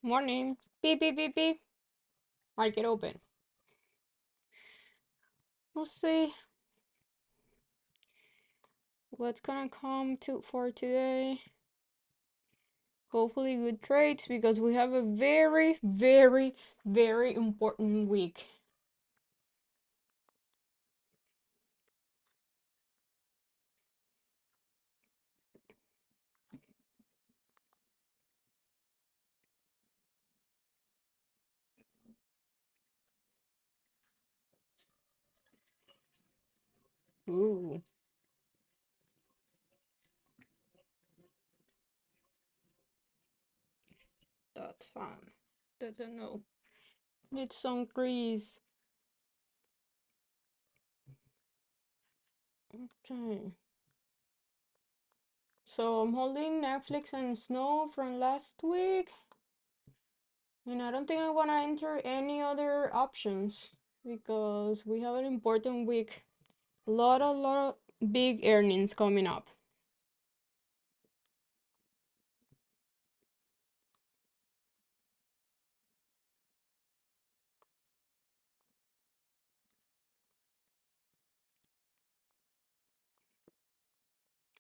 Morning. Beep, beep, beep, beep. Market open. We'll see what's gonna come for today. Hopefully good trades because we have a very, very, very important week. Ooh, that's fun. Doesn't know. Need some grease. Okay. So I'm holding Netflix and Snow from last week. And I don't think I want to enter any other options because we have an important week. A lot of big earnings coming up.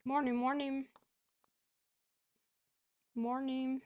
Morning, morning, morning.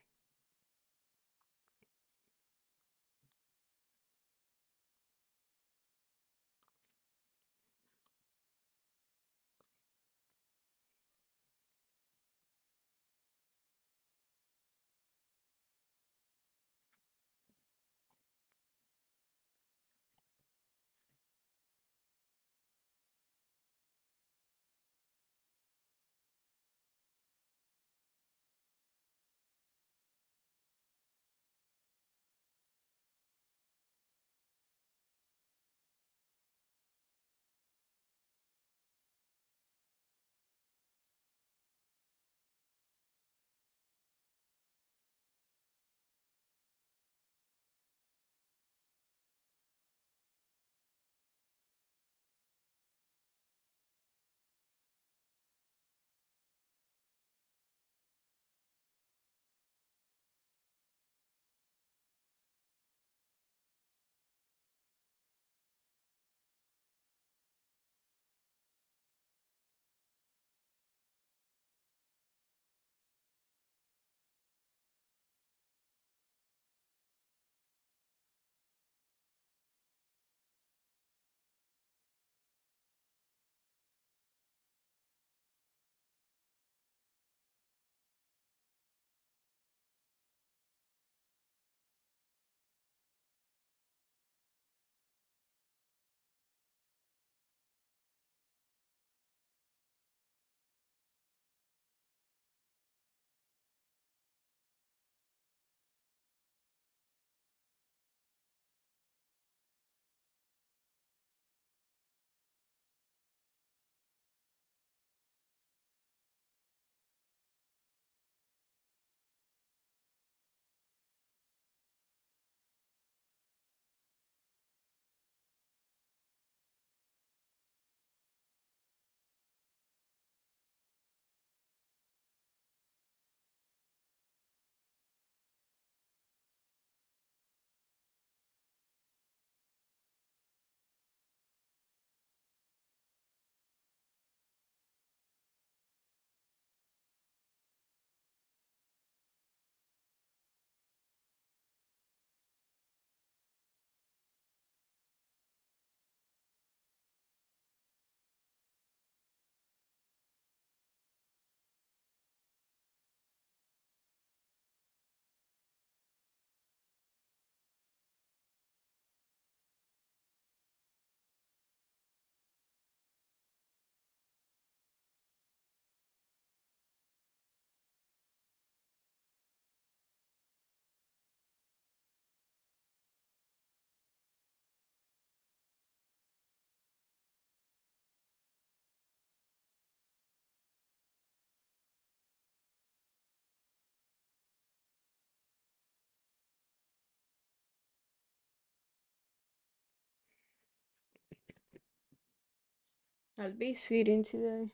I'll be sitting today.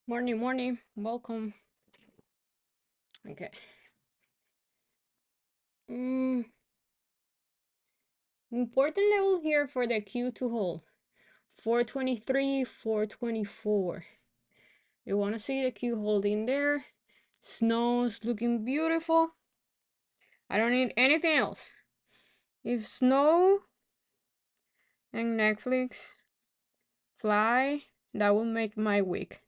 Morning, morning. Welcome. Okay. Mm, Important level here for the Q to hold. 423, 424. You want to see the Q holding there. Snow's looking beautiful. I don't need anything else. If snow and Netflix fly, that will make my week.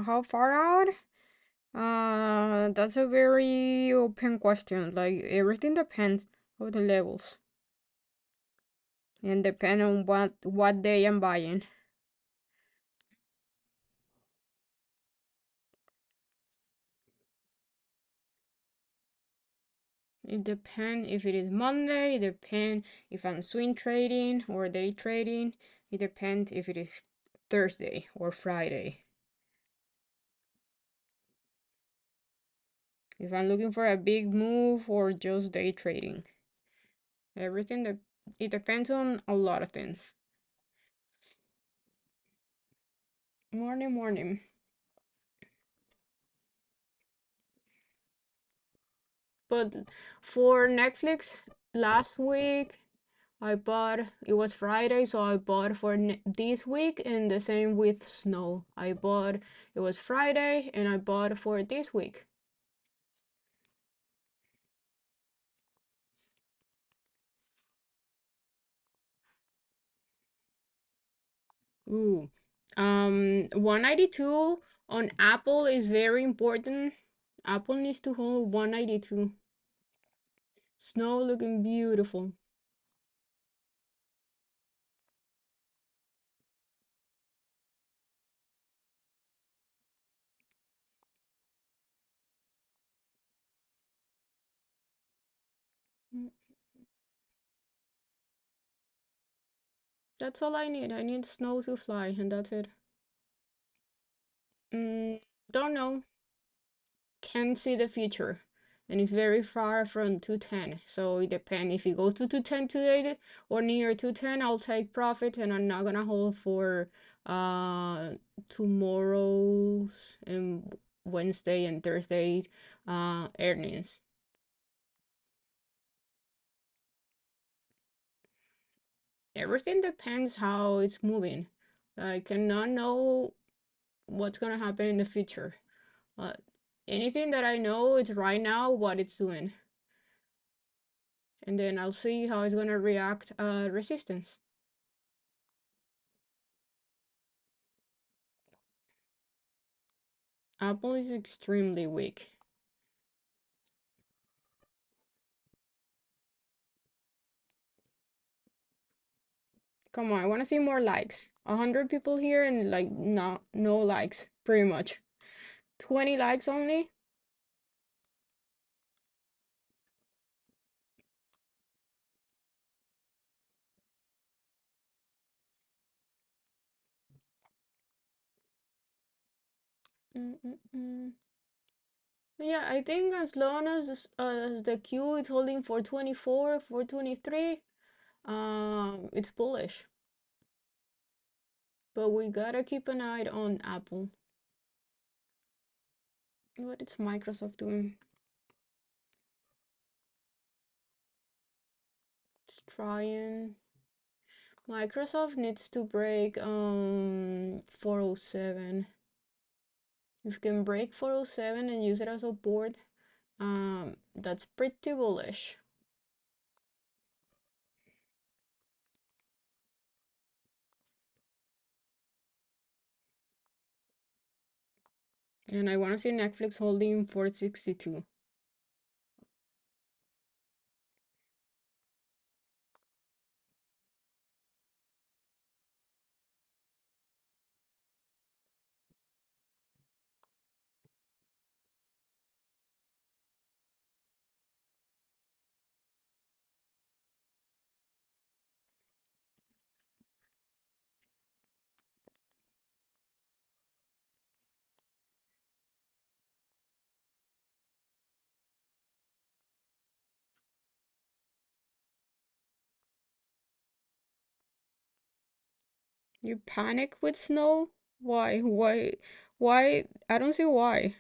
How far out? That's a very open question. Like everything depends on the levels and depend on what day I'm buying. It depends if it is Monday. It depends if I'm swing trading or day trading. It depends if it is Thursday or Friday. If I'm looking for a big move or just day trading. Everything that it depends on a lot of things. Morning, morning. But for Netflix, last week I bought, it was Friday, so I bought for this week, and the same with Snow. I bought, it was Friday, and I bought for this week. Ooh. 192 on Apple is very important. Apple needs to hold 192. Snow looking beautiful. Mm, That's all I need. I need Snow to fly, and that's it. Mm, don't know. Can't see the future. And it's very far from 210. So it depends. If it goes to 210 today or near 210, I'll take profit, and I'm not gonna hold for tomorrow's and Wednesday and Thursday earnings. Everything depends how it's moving. I cannot know what's gonna happen in the future. Uh, Anything that I know is right now what it's doing, and then I'll see how it's gonna react resistance. Apple is extremely weak. Come on, I want to see more likes. 100 people here and like no likes, pretty much. 20 likes only. Mm-mm-mm. Yeah, I think as long as the Q is holding for 24, for 23, it's bullish. But we gotta keep an eye on Apple. What is Microsoft doing? Just trying. Microsoft needs to break 407. If you can break 407 and use it as a board, that's pretty bullish. And I want to see Netflix holding 462. You panic with snow? Why? Why? Why? I don't see why.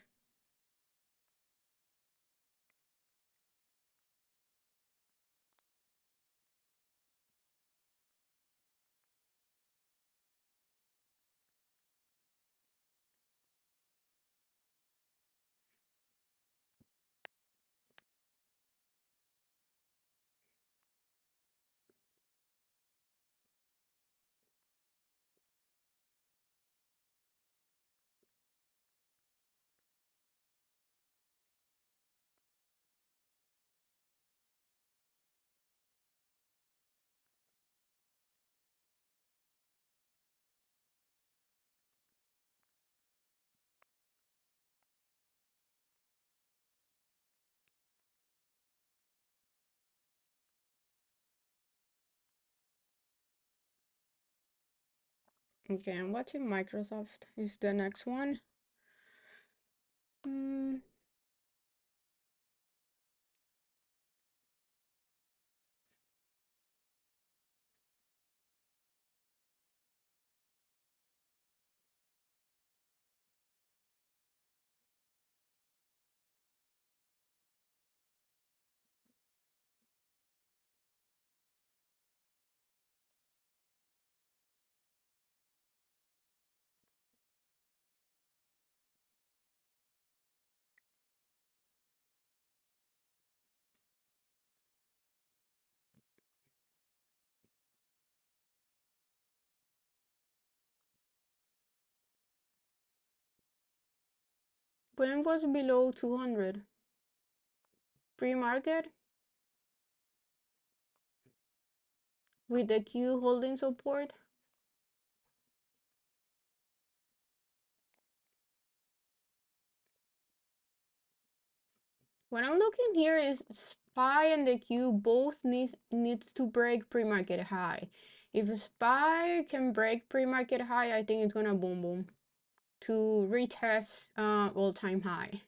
Okay, I'm watching Microsoft. Is the next one? Mm, when was below 200? Pre-market with the Q holding support. What I'm looking here is SPY and the Q both needs to break pre-market high. If SPY can break pre-market high, I think it's gonna boom boom to retest all-time high.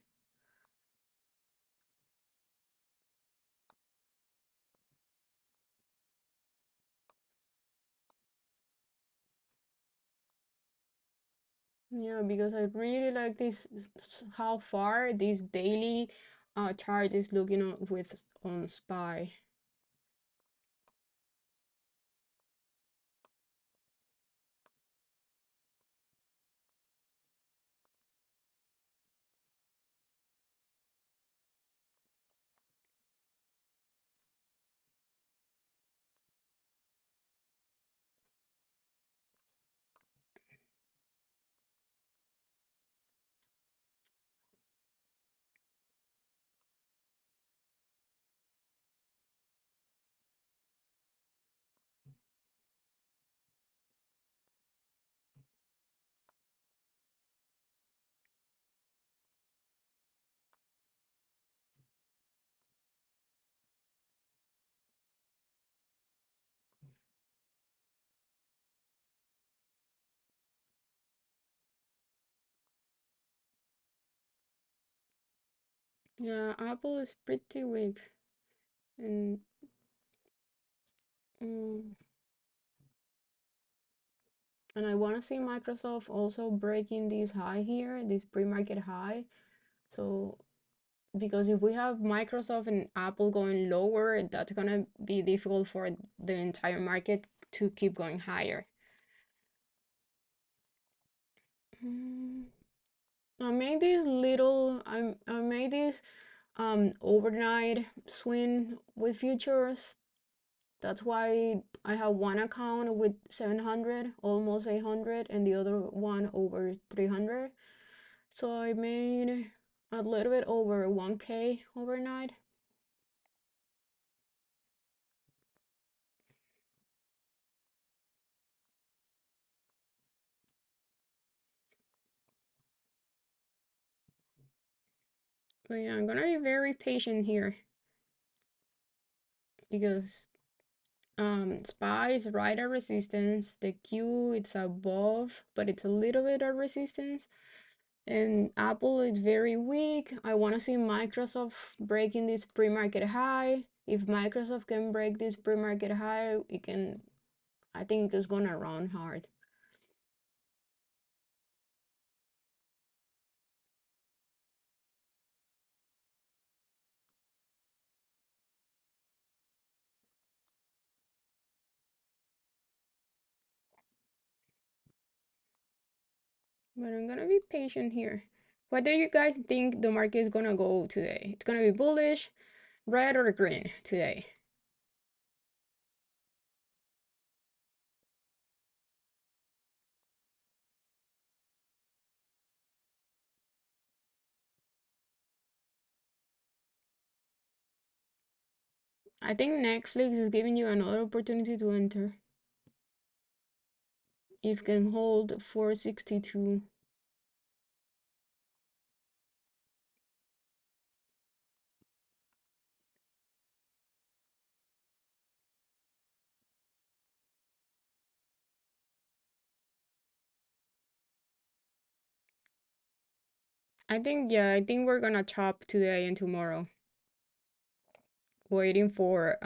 Yeah, because I really like this, how far this daily chart is looking on SPY. Yeah, Apple is pretty weak, and um, and I want to see Microsoft also breaking this high here, this pre-market high. So because if we have Microsoft and Apple going lower, that's gonna be difficult for the entire market to keep going higher. Mm, I made this little, I made this overnight swing with futures. That's why I have one account with 700, almost 800, and the other one over 300. So I made a little bit over 1K overnight. But yeah, I'm gonna be very patient here because SPY is right at resistance. The Q it's above, but it's a little bit at resistance. And Apple is very weak. I want to see Microsoft breaking this pre-market high. If Microsoft can break this pre-market high, it can. I think it's gonna run hard. But I'm gonna be patient here. What do you guys think the market is gonna go today? It's gonna be bullish, red or green today? I think Netflix is giving you another opportunity to enter. If you can hold 462. I think we're gonna chop today and tomorrow. Waiting for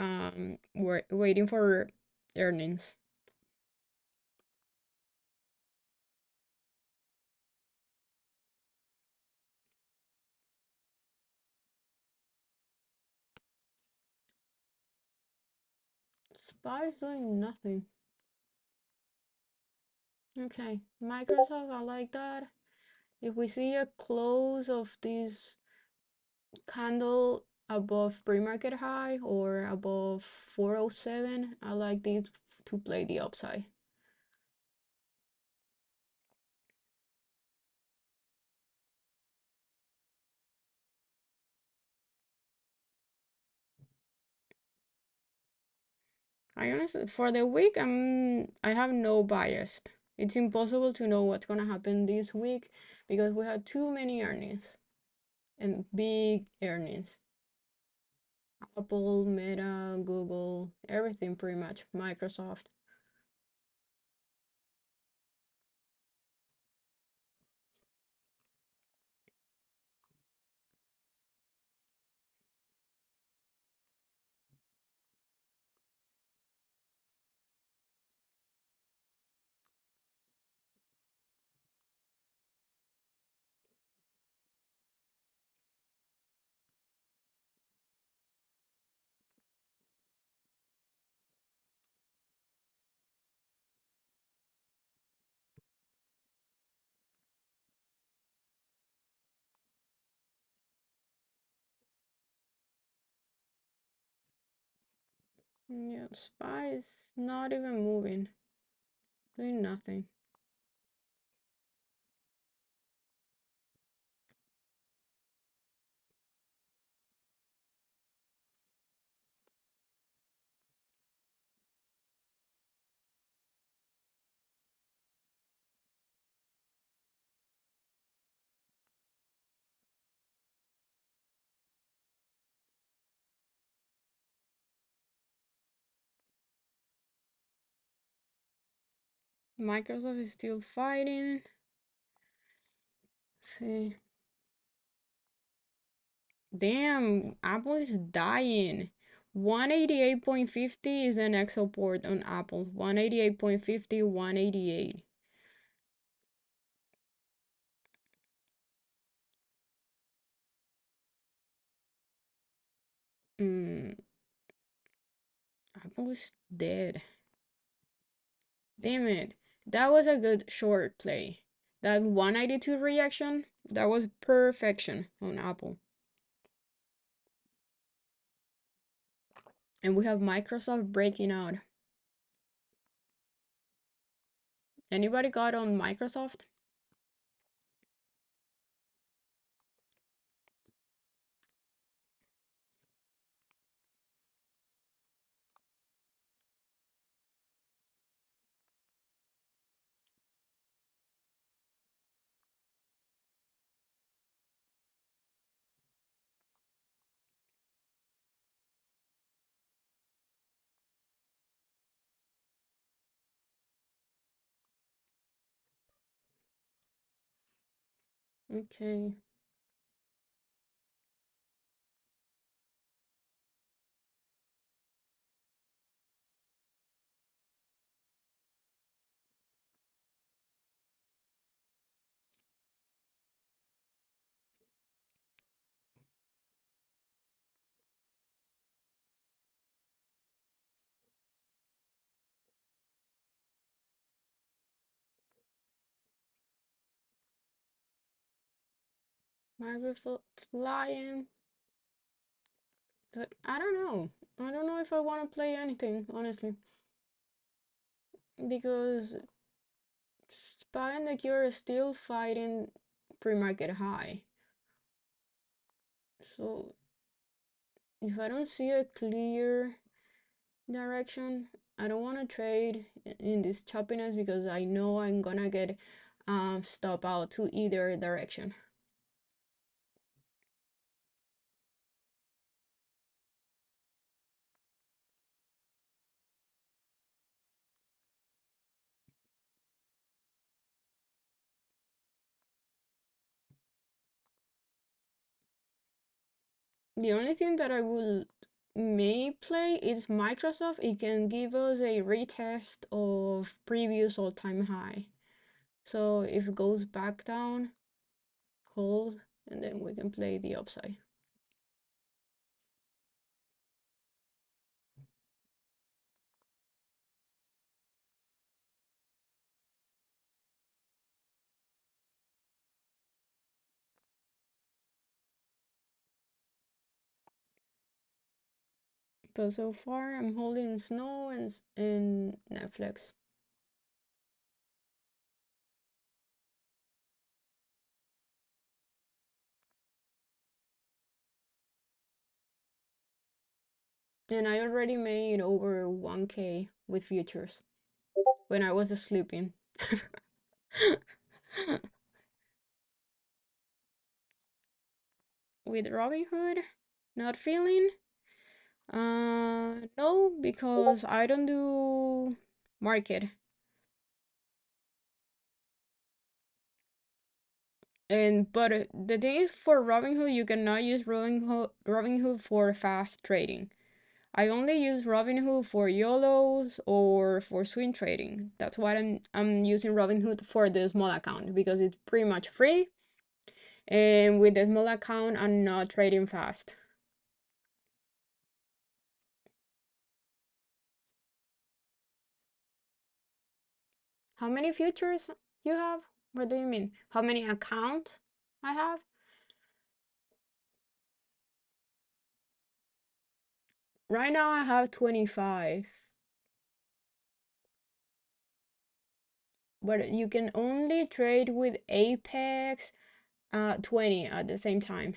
earnings. SPY is doing nothing. Okay, Microsoft, I like that. If we see a close of this candle above pre-market high or above 407, I like this to play the upside. I honestly, for the week, I have no bias. It's impossible to know what's gonna happen this week because we had too many earnings and big earnings. Apple, Meta, Google, everything pretty much. Microsoft. Yeah, SPY is not even moving, doing nothing. Microsoft is still fighting. Let's see. Damn, Apple is dying. 188.50 is the next support on Apple. 188.50, 188. Mm, Apple is dead. Damn it. That was a good short play. That 192 reaction, that was perfection on Apple. And we have Microsoft breaking out. Anybody got on Microsoft? Okay. Micro flying. But I don't know. I don't know if I want to play anything, honestly. Because Spy and the Cure is still fighting pre-market high. So if I don't see a clear direction, I don't want to trade in this choppiness because I know I'm gonna get stop out to either direction. The only thing that I will may play is Microsoft. It can give us a retest of previous all-time high. So if it goes back down, hold, and then we can play the upside. But so far I'm holding Snow and Netflix. And I already made over 1K with futures when I was sleeping. With Robinhood, not feeling. No, because I don't do market. But the thing is, for Robinhood, you cannot use Robinhood for fast trading. I only use Robinhood for YOLOs or for swing trading. That's why I'm using Robinhood for the small account because it's pretty much free. And with the small account, I'm not trading fast. How many futures you have? What do you mean? How many accounts I have? Right now I have 25. But you can only trade with Apex 20 at the same time.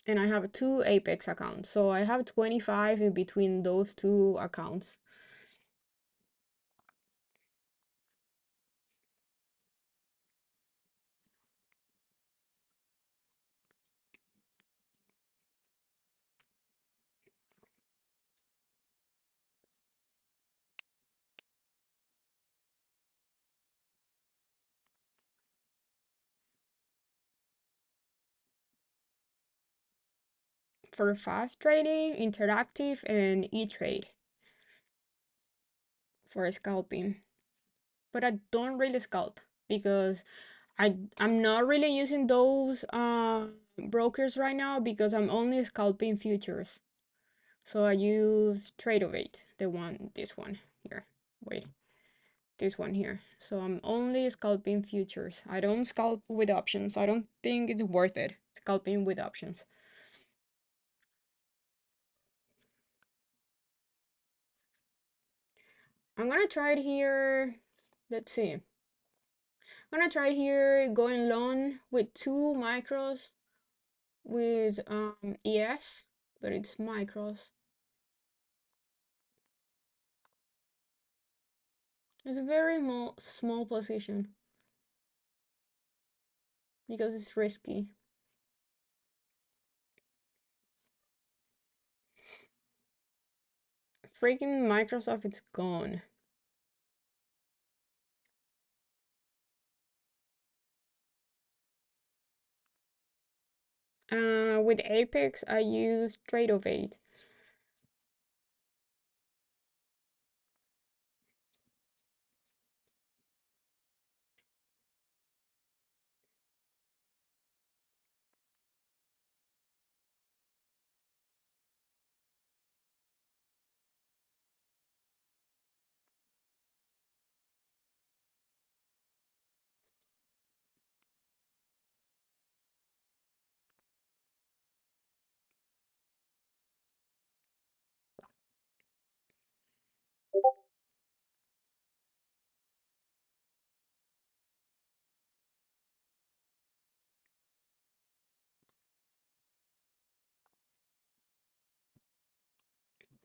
And I have two Apex accounts. So I have 25 in between those two accounts. For fast trading, interactive, and e-trade for scalping. But I don't really scalp because I'm not really using those brokers right now because I'm only scalping futures. So I use Tradeovate, this one here. Wait, this one here. So I'm only scalping futures. I don't scalp with options. I don't think it's worth it scalping with options. I'm gonna try it here. Let's see. I'm gonna try here going long with 2 micros with ES, but it's micros. It's a very small position because it's risky. Freaking Microsoft, it's gone. With Apex, I use Tradeovate.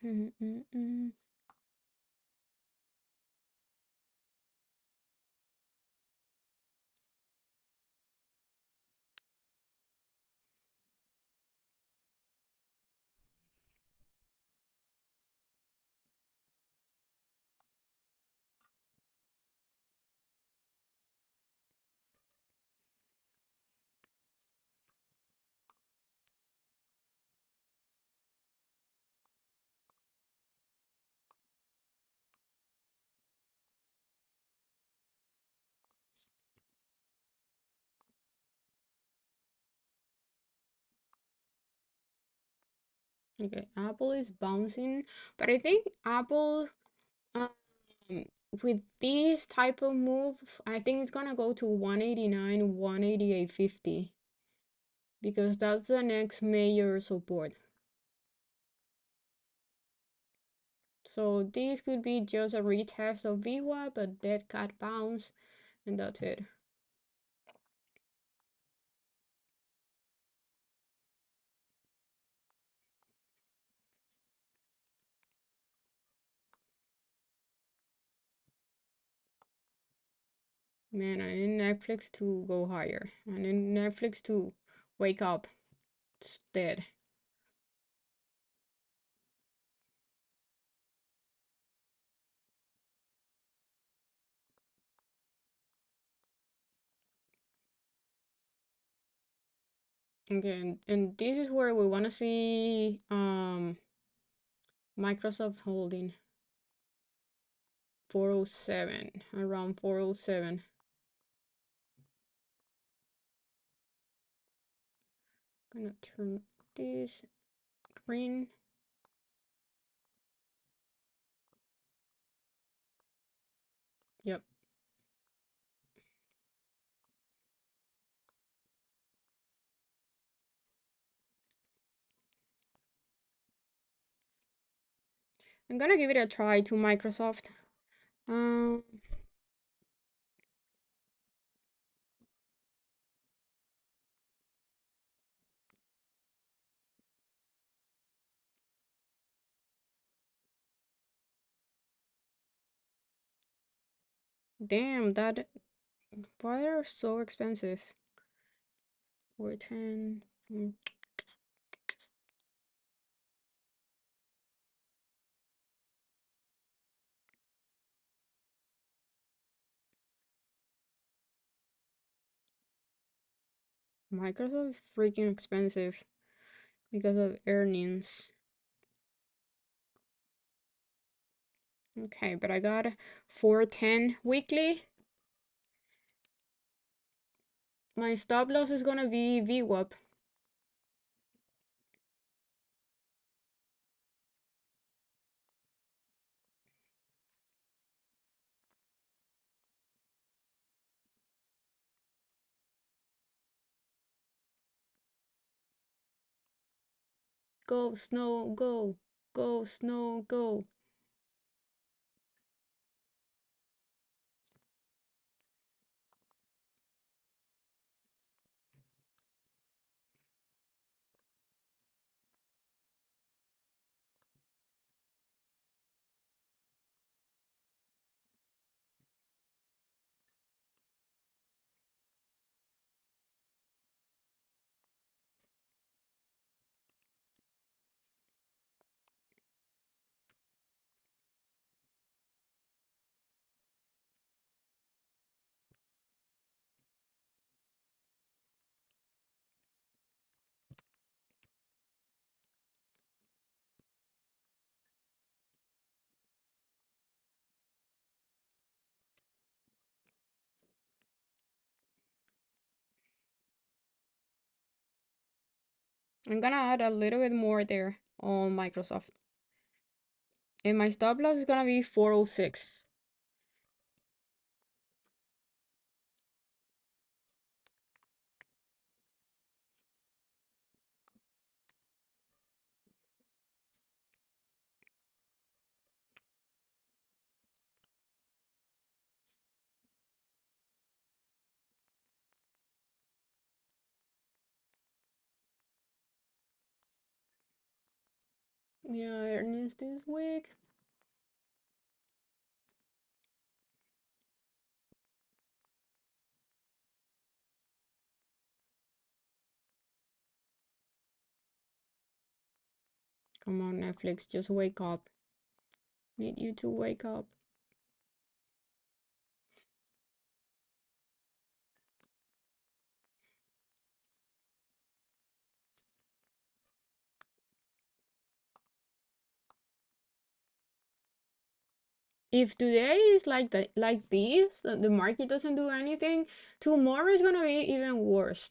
Mm-mm-mm. Okay, Apple is bouncing, but I think Apple, um, with this type of move, I think it's gonna go to 189, 188.50 because that's the next major support. So this could be just a retest of VWAP, a dead cat bounce, and that's it. Man, I need Netflix to go higher. I need Netflix to wake up. It's dead. Okay, and this is where we want to see Microsoft holding 407, around 407. Gonna turn this green. Yep. I'm gonna give it a try to Microsoft. Um, Damn, why are so expensive? 410. Microsoft is freaking expensive because of earnings. Okay, but I got 410 weekly. My stop loss is gonna be VWAP. Go, Snow, go. Go, Snow, go. I'm gonna add a little bit more there on Microsoft. And my stop loss is gonna be 406. Yeah, earnings this week. Come on, Netflix, just wake up. Need you to wake up. If today is like this, the market doesn't do anything, tomorrow is gonna be even worse.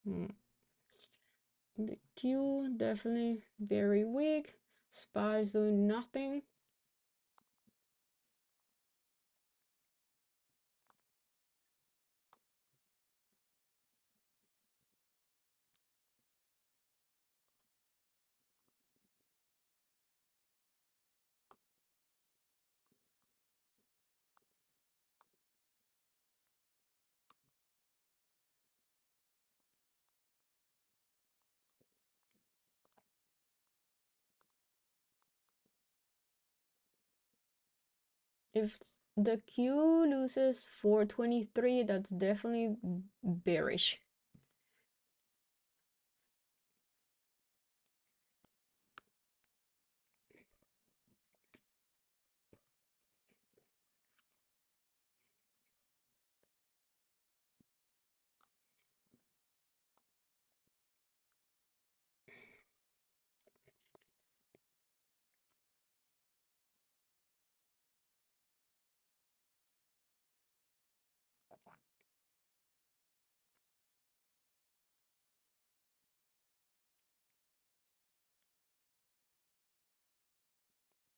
Hmm. The Q definitely very weak. SPY is doing nothing. If the Q loses 423, that's definitely bearish.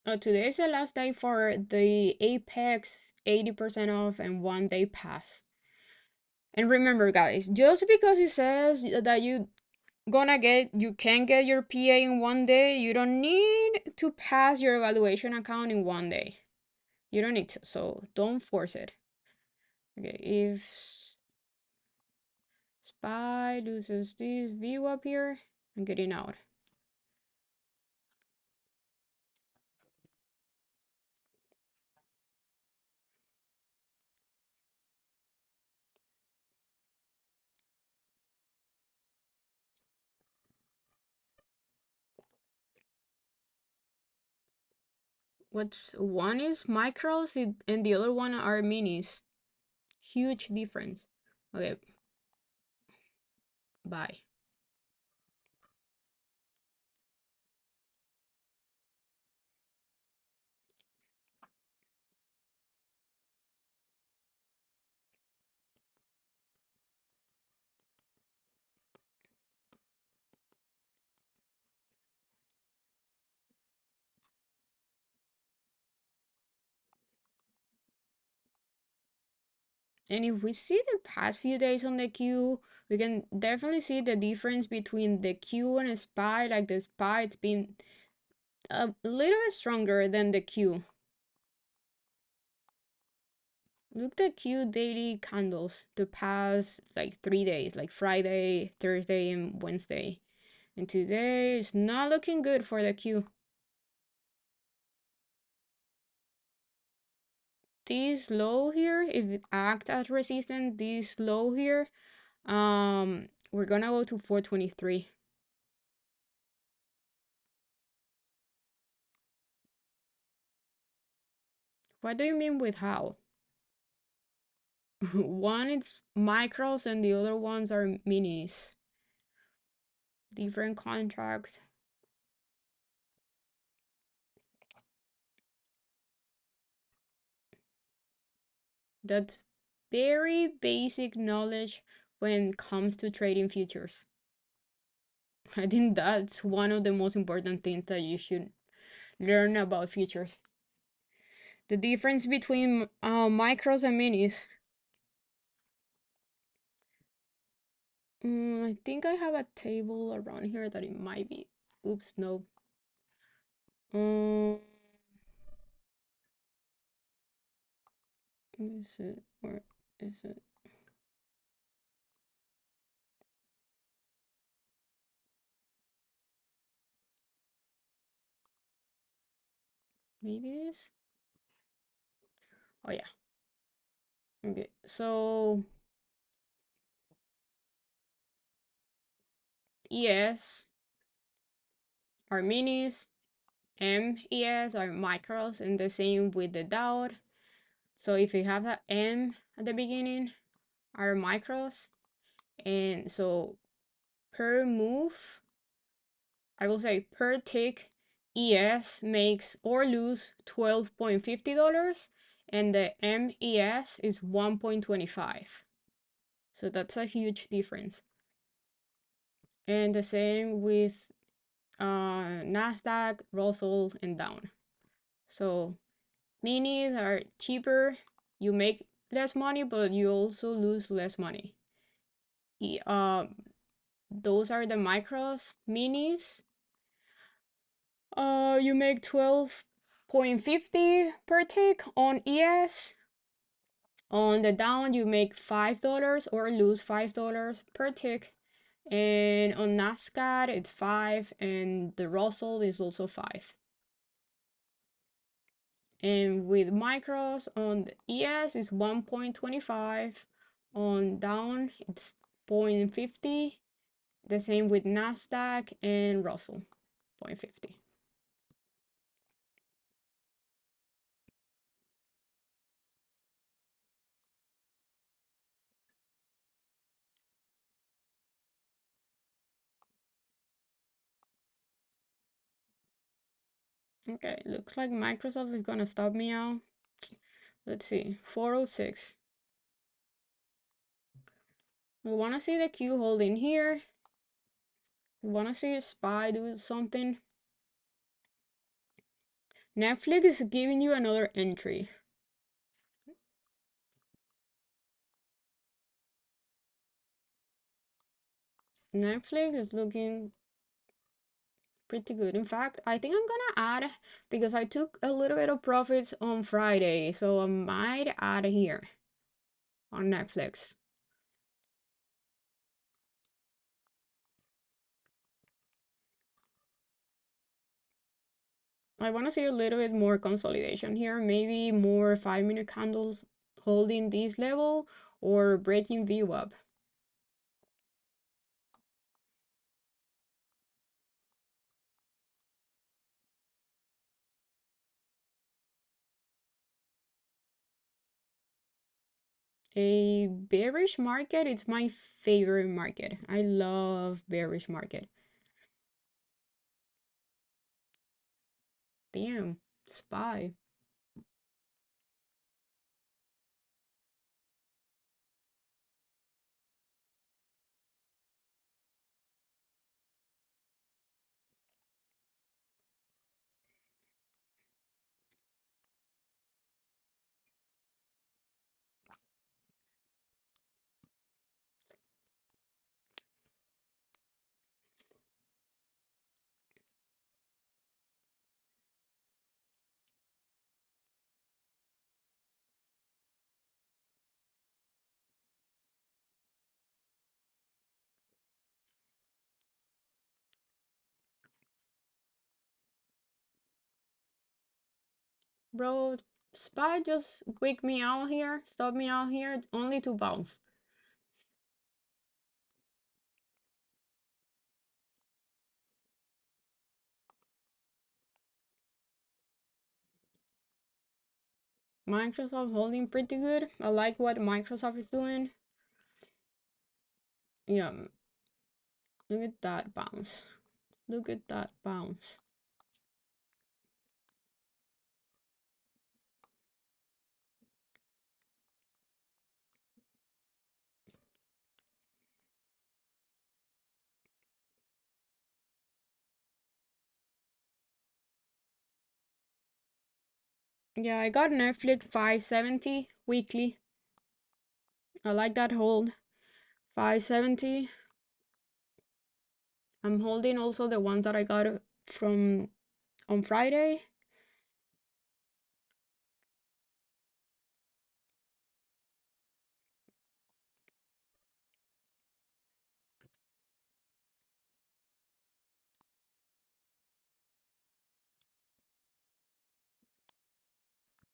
Today is the last day for the Apex 80% off and 1 day pass. And remember, guys, just because it says that you can get your PA in 1 day, you don't need to pass your evaluation account in 1 day. You don't need to, so don't force it. Okay, if SPY loses this view up here, I'm getting out. What's one is micros and the other one are minis. Huge difference. Okay, bye. And if we see the past few days on the Q, we can definitely see the difference between the Q and a SPY. Like the SPY, it's been a little bit stronger than the Q. Look at Q daily candles the past like 3 days, like Friday, Thursday, and Wednesday. And today is not looking good for the Q. This low here, if it acts as resistance, this low here, we're gonna go to 423. What do you mean with how? One is micros and the other ones are minis. Different contracts. That's very basic knowledge when it comes to trading futures. I think that's one of the most important things that you should learn about futures. The difference between micros and minis. I think I have a table around here that it might be. Oops, no. Is it, where is it? Maybe it is. Oh yeah. Okay. So ES are minis, MES are micros, and the same with the DAO. So if you have that M at the beginning, are micros, and so per move, I will say per tick, ES makes or lose $12.50, and the MES is 1.25. So that's a huge difference. And the same with Nasdaq, Russell, and down. So minis are cheaper. You make less money, but you also lose less money. Those are the micros. Minis, you make 12.50 per tick on ES. On the down, you make $5 or lose $5 per tick. And on NASCAR, it's 5, and the Russell is also 5. And with micros on the ES is 1.25, on down it's 0.50, the same with Nasdaq and Russell, 0.50. Okay, looks like Microsoft is gonna stop me out. Let's see, 406. We wanna see the Q holding here. We wanna see a SPY do something. Netflix is giving you another entry. Netflix is looking pretty good. In fact, I think I'm gonna add, because I took a little bit of profits on Friday, so I might add here on Netflix. I want to see a little bit more consolidation here, maybe more 5-minute candles holding this level or breaking VWAP. A bearish market, it's my favorite market. I love bearish market. Damn, SPY. Bro, SPY just wick me out here, stop me out here, only to bounce. Microsoft holding pretty good. I like what Microsoft is doing. Yeah, look at that bounce. Look at that bounce. Yeah, I got Netflix 570 weekly. I like that hold. 570. I'm holding also the ones that I got from on Friday.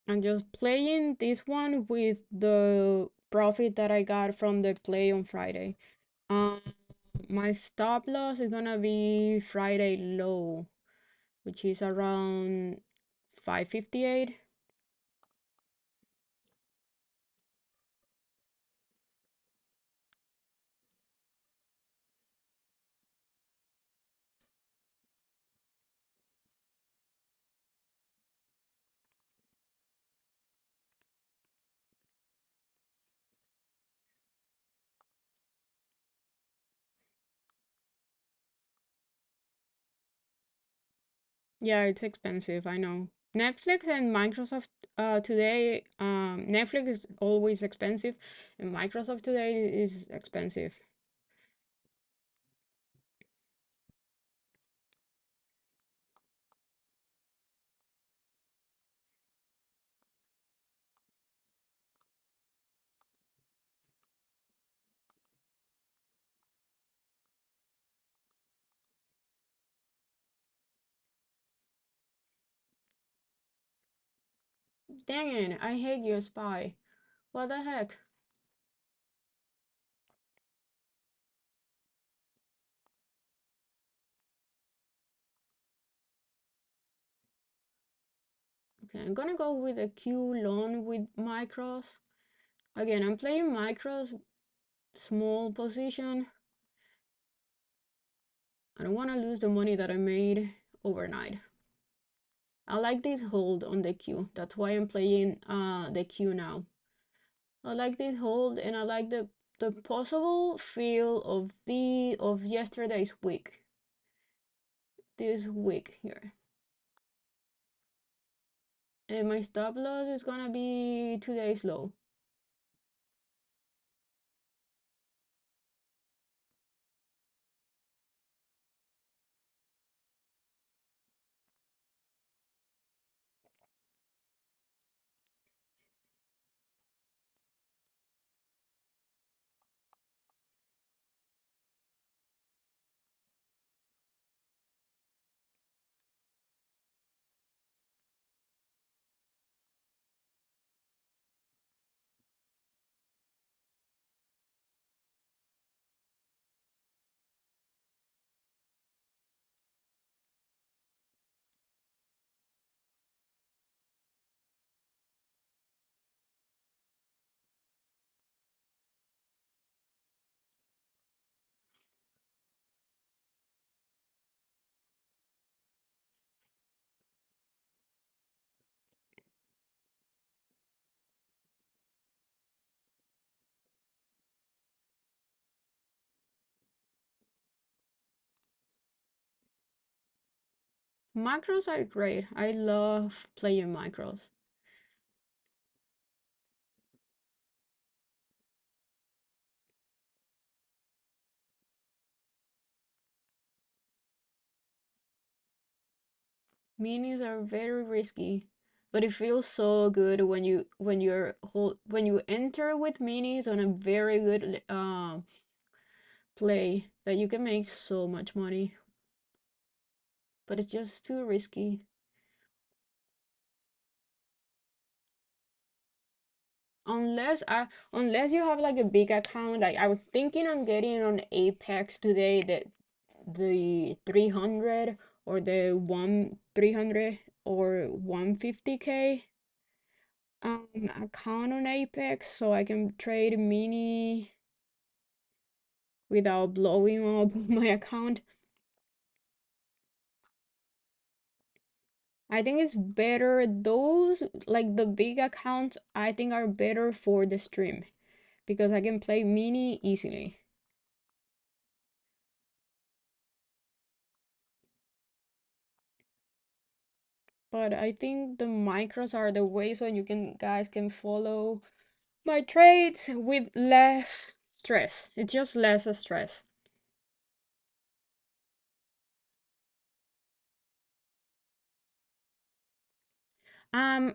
I'm just playing this one with the profit that I got from the play on Friday. Um, my stop loss is gonna be Friday low, which is around 558. Yeah, it's expensive, I know. Netflix and Microsoft today, Netflix is always expensive, and Microsoft today is expensive. Dang it, I hate you, Spy. What the heck? Okay, I'm gonna go with a Q long with micros. Again, I'm playing micros, small position. I don't want to lose the money that I made overnight. I like this hold on the Q. That's why I'm playing the Q now. I like this hold, and I like the possible feel of yesterday's week. This week here. And my stop loss is gonna be today's low. Macros are great. I love playing macros. Minis are very risky, but it feels so good when you enter with minis on a very good play that you can make so much money. But it's just too risky. Unless you have like a big account, like I was thinking on getting on Apex today that the 300 or the 300 or 150K account on Apex so I can trade mini without blowing up my account. I think it's better those like the big accounts I think are better for the stream because I can play mini easily. But I think the micros are the way so you can guys can follow my trades with less stress. It's just less stress.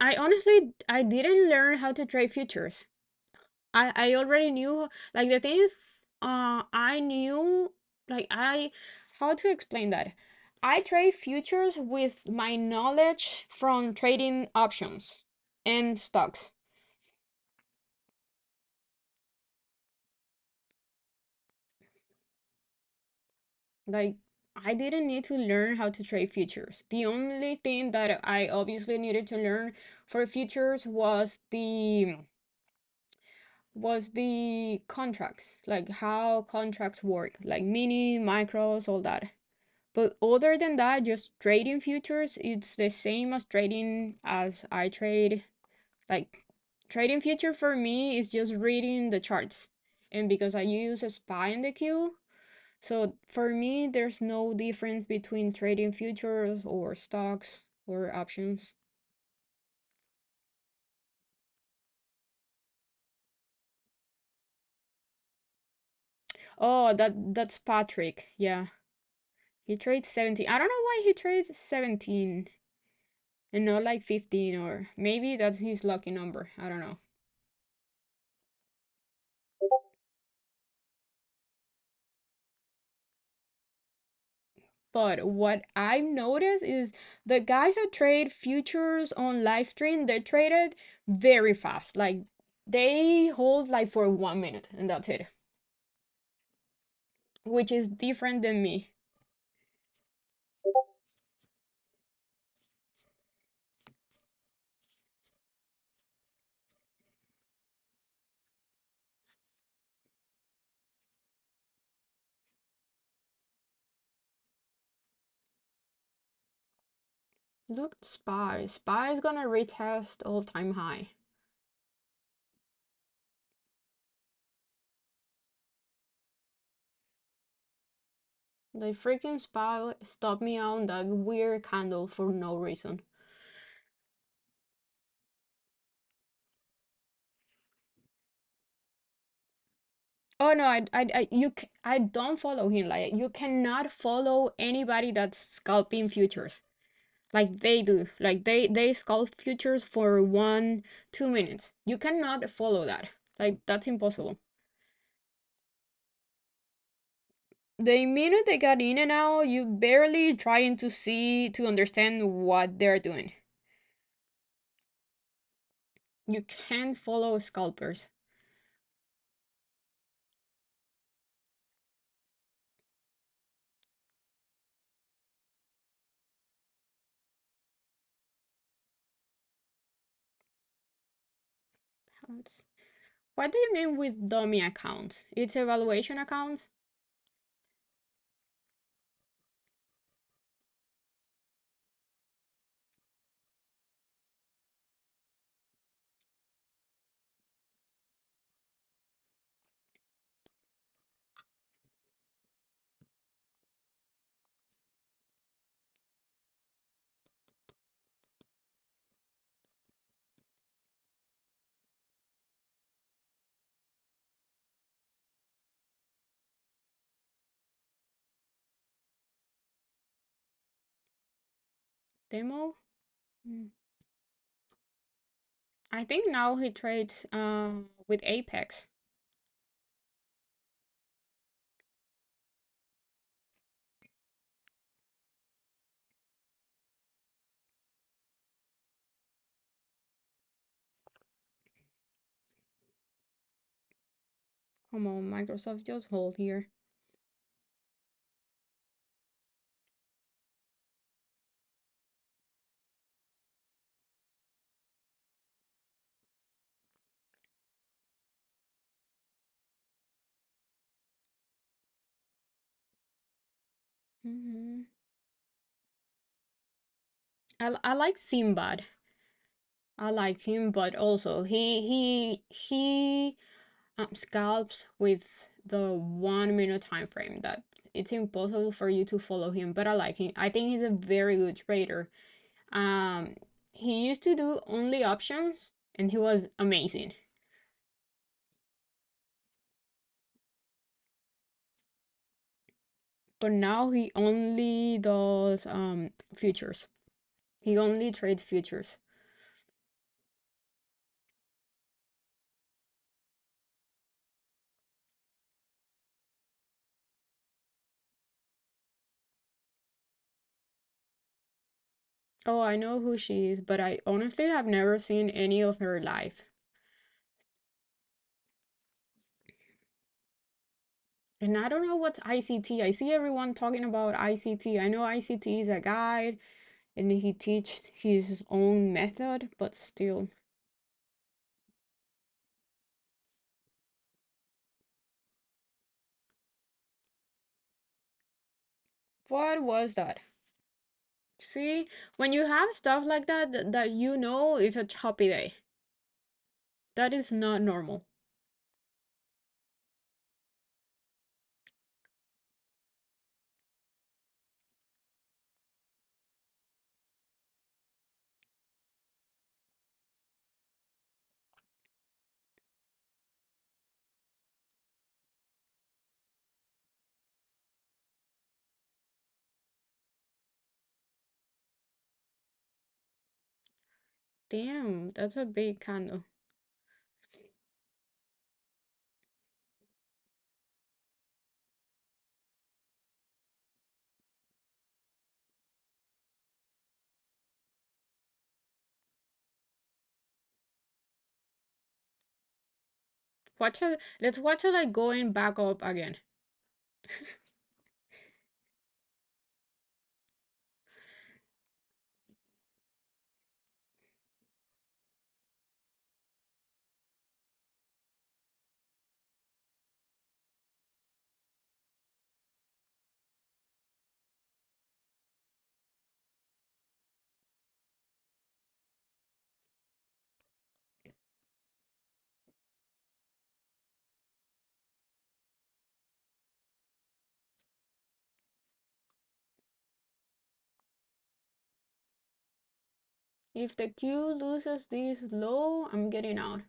I honestly I didn't learn how to trade futures. I already knew like the thing is I knew like I how to explain that. I trade futures with my knowledge from trading options. and stocks. Like, I didn't need to learn how to trade futures. The only thing that I obviously needed to learn for futures was the contracts, like how contracts work, like mini, micros, all that. But other than that, just trading futures, it's the same as trading as I trade. Like, trading future for me is just reading the charts. And because I use a SPY in the queue, so for me, there's no difference between trading futures or stocks or options. Oh, that's Patrick. Yeah. He trades 17. I don't know why he trades 17 and not like 15, or maybe that's his lucky number. I don't know. But what I've noticed is the guys that trade futures on live stream, they traded very fast. Like, they hold like for 1 minute and that's it, which is different than me. Look, SPY. SPY is gonna retest all-time high. The freaking SPY stopped me on that weird candle for no reason. Oh no, I don't follow him. Like, you cannot follow anybody that's scalping futures like they do. Like, they scalp futures for 1 2 minutes. You cannot follow that. Like, that's impossible. The minute they got in and out, you barely trying to see to understand what they're doing. You can't follow scalpers. Accounts. What do you mean with dummy accounts? It's evaluation accounts? Demo? Mm. I think now he trades with Apex. Come on, Microsoft, just hold here. Hmm. I like Simbad. I like him, but also he scalps with the 1 minute time frame that it's impossible for you to follow him. But I like him. I think he's a very good trader. Um, he used to do only options, and he was amazing. But now he only does futures. He only trades futures. Oh, I know who she is, but I honestly have never seen any of her live. And I don't know what's ICT. I see everyone talking about ICT. I know ICT is a guide and he teaches his own method, but still. What was that? See, when you have stuff like that, that you know it's a choppy day. That is not normal. Damn, that's a big candle. Watch it. Let's watch it like going back up again. If the Q loses this low, I'm getting out.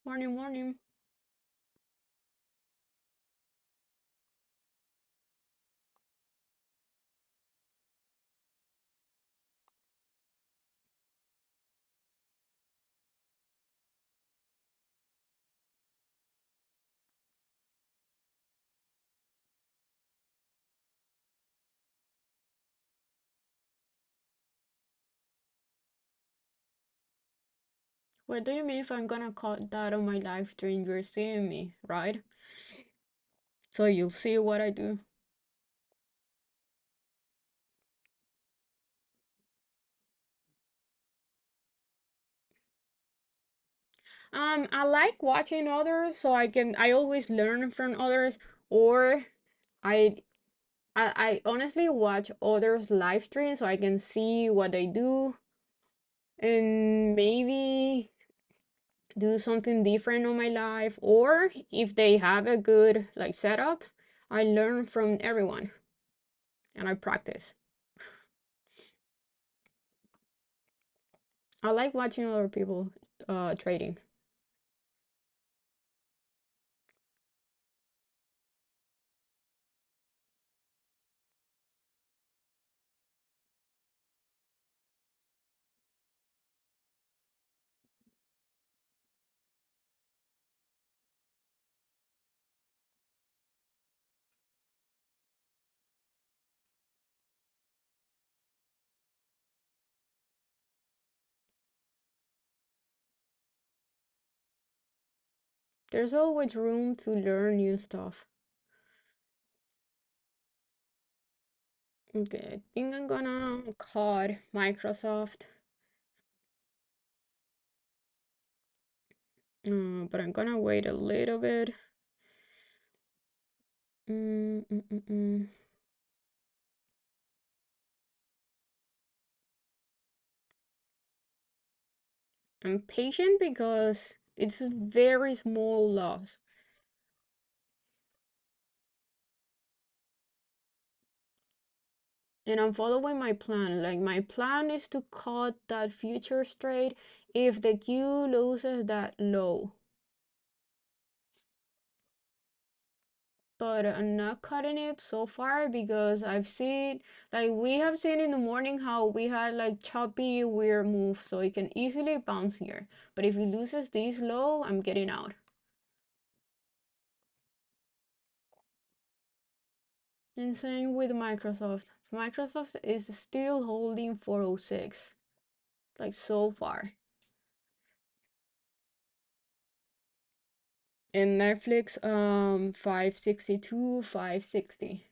Morning, morning. What do you mean if I'm gonna cut that on my live stream? You're seeing me, right? So you'll see what I do. I like watching others so I always learn from others, or I I honestly watch others live stream so I can see what they do and maybe do something different on my life, or if they have a good like setup, I learn from everyone and I practice. I like watching other people trading. There's always room to learn new stuff. Okay, I think I'm gonna call Microsoft, but I'm gonna wait a little bit. Mm, mm, mm, mm. I'm patient because it's a very small loss. And I'm following my plan. Like my plan is to cut that future trade if the Q loses that low. But I'm not cutting it so far because I've seen, like we have seen in the morning how we had like choppy weird moves, so it can easily bounce here. But if it loses this low, I'm getting out. And same with Microsoft. Microsoft is still holding 406, like so far. And Netflix, 562, 560.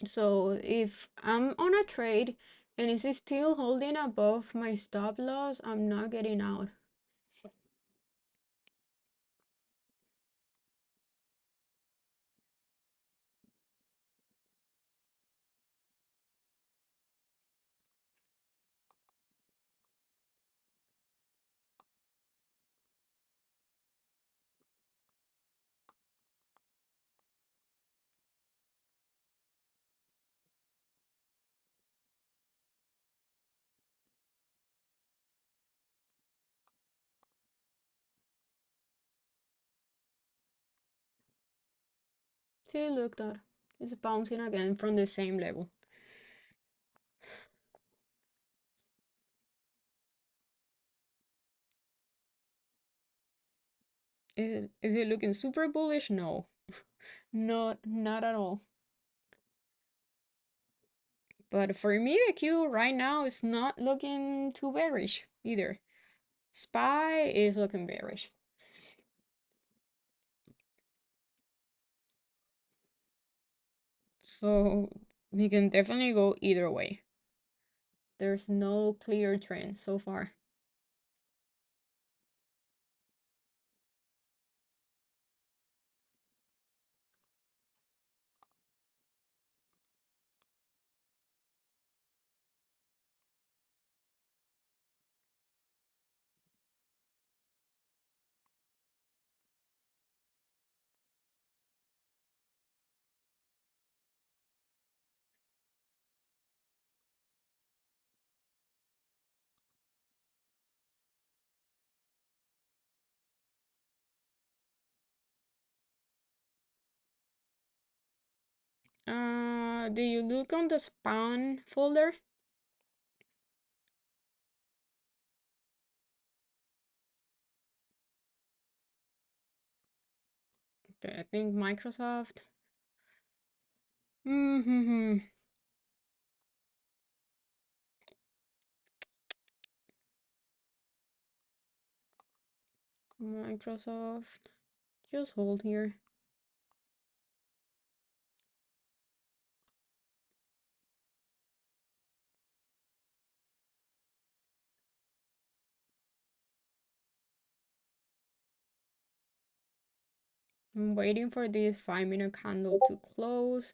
So if I'm on a trade and it's still holding above my stop loss, I'm not getting out. See, look that. It's bouncing again from the same level. Is it looking super bullish? No. Not at all. But for me, the Q right now is not looking too bearish either. SPY is looking bearish. So we can definitely go either way. There's no clear trend so far. Do you look on the spam folder? Okay, I think Microsoft. Mm-hmm. Microsoft. Just hold here. I'm waiting for this 5-minute candle to close.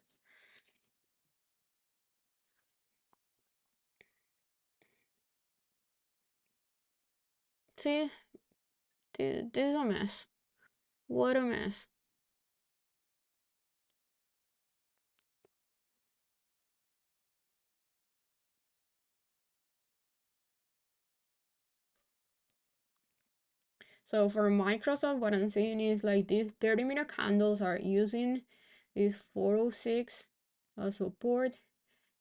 See, this is a mess. What a mess. So for Microsoft, what I'm saying is like these 30-minute candles are using this 406 as support,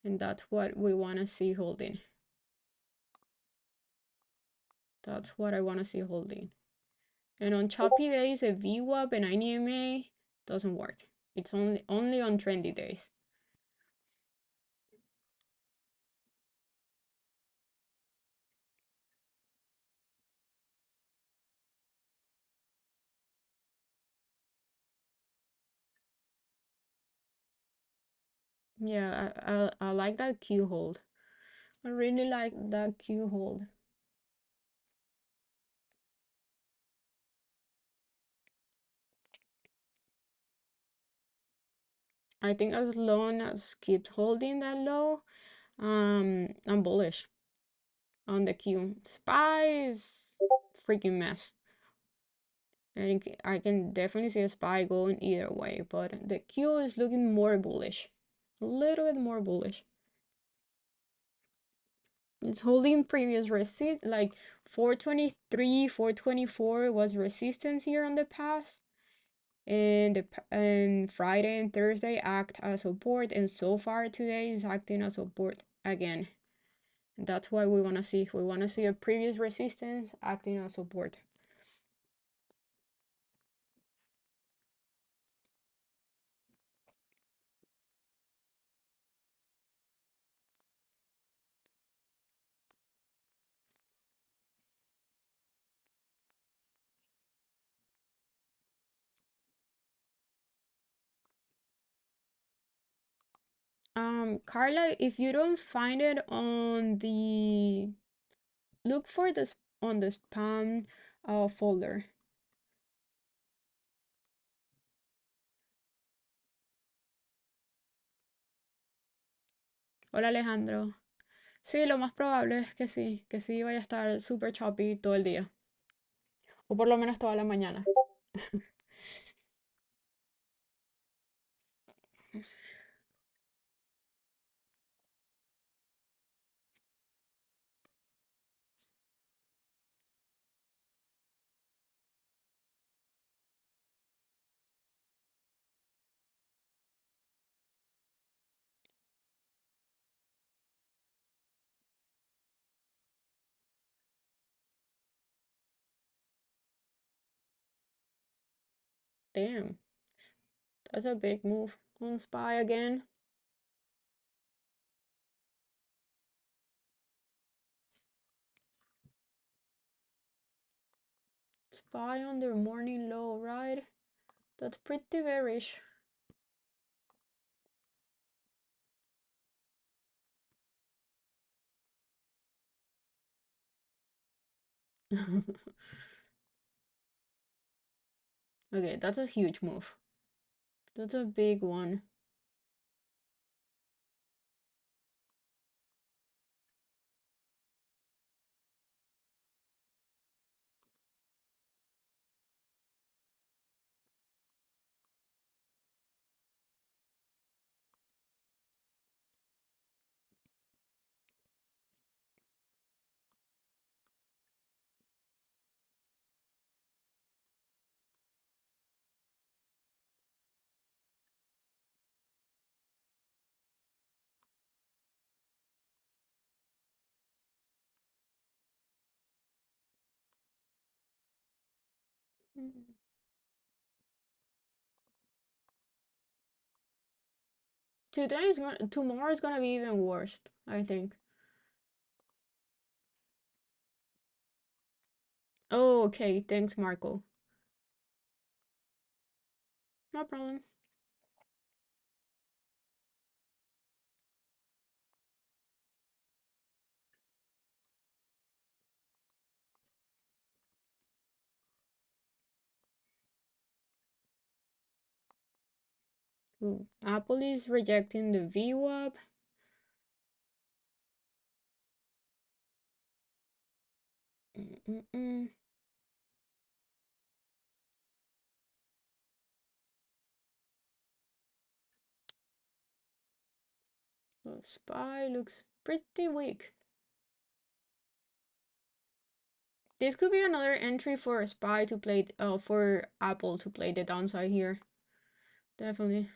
and that's what we want to see holding. That's what I want to see holding. And on choppy days, a VWAP and INMA doesn't work. It's only on trendy days. Yeah, I like that Q hold. I really like that Q hold. I think as long as keeps holding that low, I'm bullish on the Q. SPY is freaking mess. I can definitely see a SPY going either way, but the Q is looking more bullish. A little bit more bullish. It's holding previous resist, like 423, 424 was resistance here on the past. And Friday and Thursday act as support, and so far today is acting as support again. And that's what we want to see. We want to see a previous resistance acting as support. Carla, if you don't find it on the, look for this on the spam folder. Hola Alejandro. Sí, lo más probable es que sí vaya a estar super choppy todo el día. O por lo menos toda la mañana. Damn, that's a big move on SPY again. SPY on their morning low, right? That's pretty bearish. Okay, that's a huge move. That's a big one. Tomorrow is gonna be even worse, I think. Oh, okay, thanks, Marco. No problem. Ooh, Apple is rejecting the VWAP. So SPY looks pretty weak. This could be another entry for SPY to play, for Apple to play the downside here. Definitely.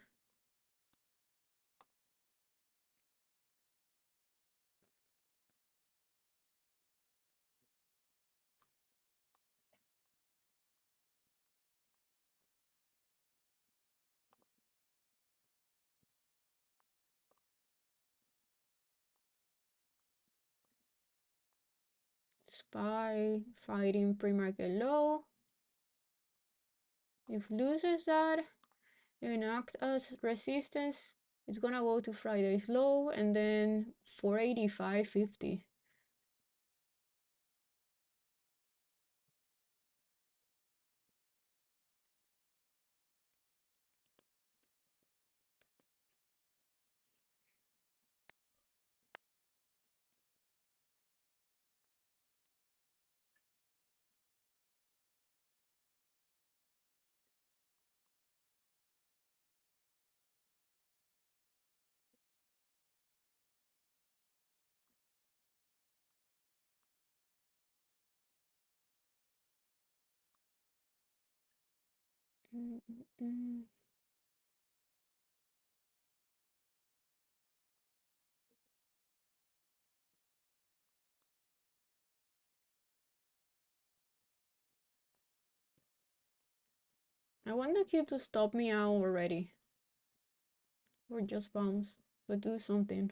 SPY fighting pre-market low. If loses that and act as resistance, it's gonna go to Friday's low and then 485.50. Mm, mm, mm. I want the queue to stop me out already. Or just bounce. But do something.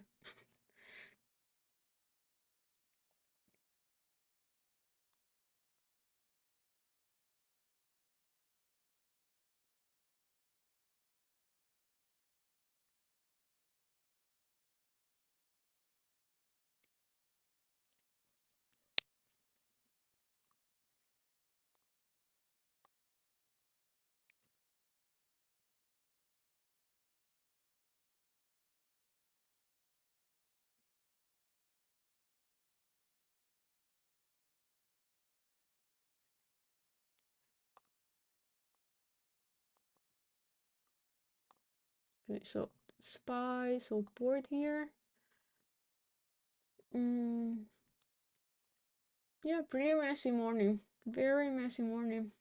Okay, so spy support here. Mm, yeah, pretty messy morning. Very messy morning.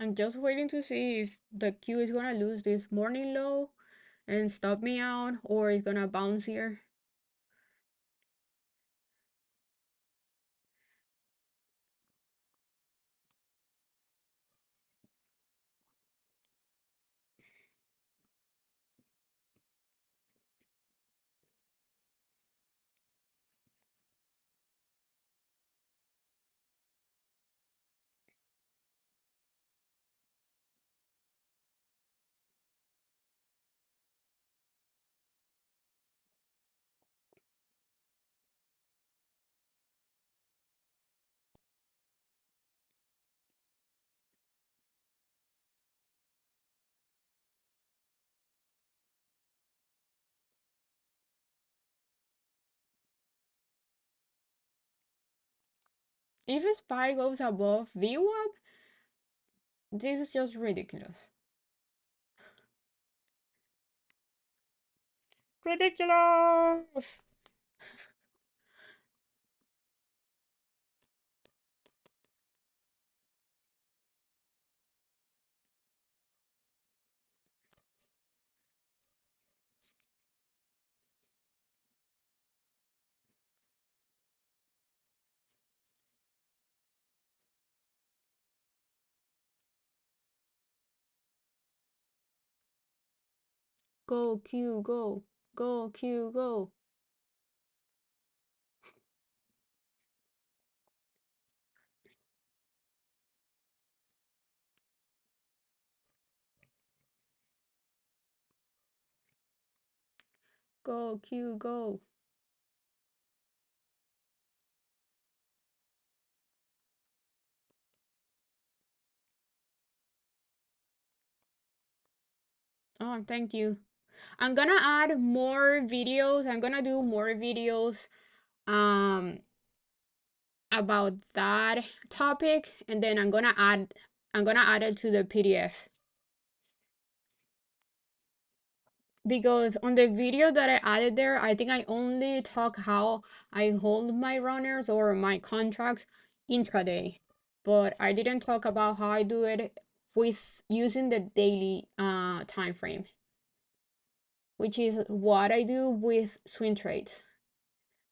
I'm just waiting to see if the queue is gonna lose this morning low and stop me out, or it's gonna bounce here. If a spy goes above VWAP, this is just ridiculous. Ridiculous! Go Q, go. Go Q, go. Go Q, go. Oh, thank you. I'm gonna add more videos. I'm gonna do more videos um about that topic, and then I'm gonna add it to the PDF. Because on the video that I added there, I think I only talk how I hold my runners or my contracts intraday, but I didn't talk about how I do it with using the daily time frame, which is what I do with swing trades.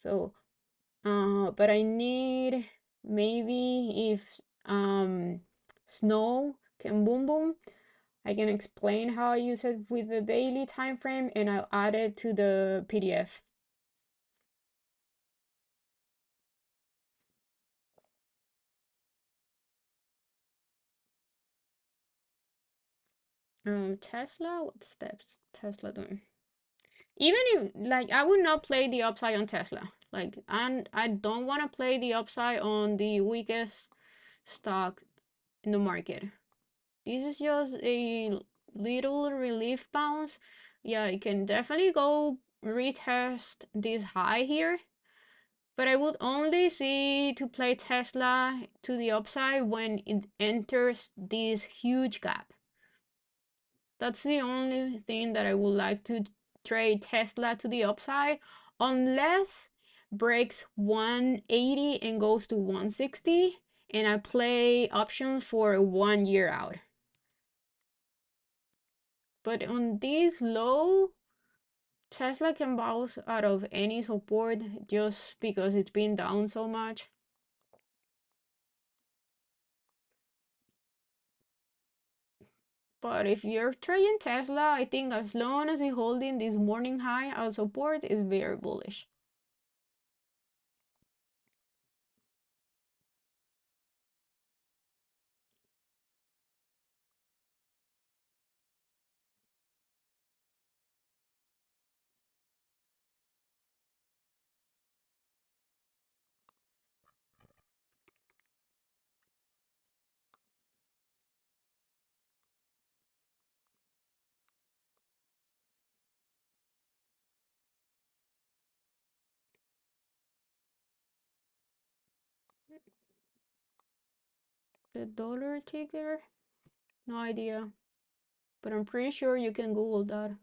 So but I need, maybe if Snow can boom boom, I can explain how I use it with the daily time frame, and I'll add it to the PDF. Tesla, what steps Tesla doing? Even if, like, I would not play the upside on Tesla. Like, and I don't want to play the upside on the weakest stock in the market. This is just a little relief bounce. Yeah, it can definitely go retest this high here, but I would only see to play Tesla to the upside when it enters this huge gap. That's the only thing that I would like to trade Tesla to the upside, unless breaks 180 and goes to 160, and I play options for 1 year out. But on this low, Tesla can bounce out of any support just because it's been down so much. But if you're trading Tesla, I think as long as it's holding this morning high as support, is very bullish. The dollar ticker? No idea. But I'm pretty sure you can Google that.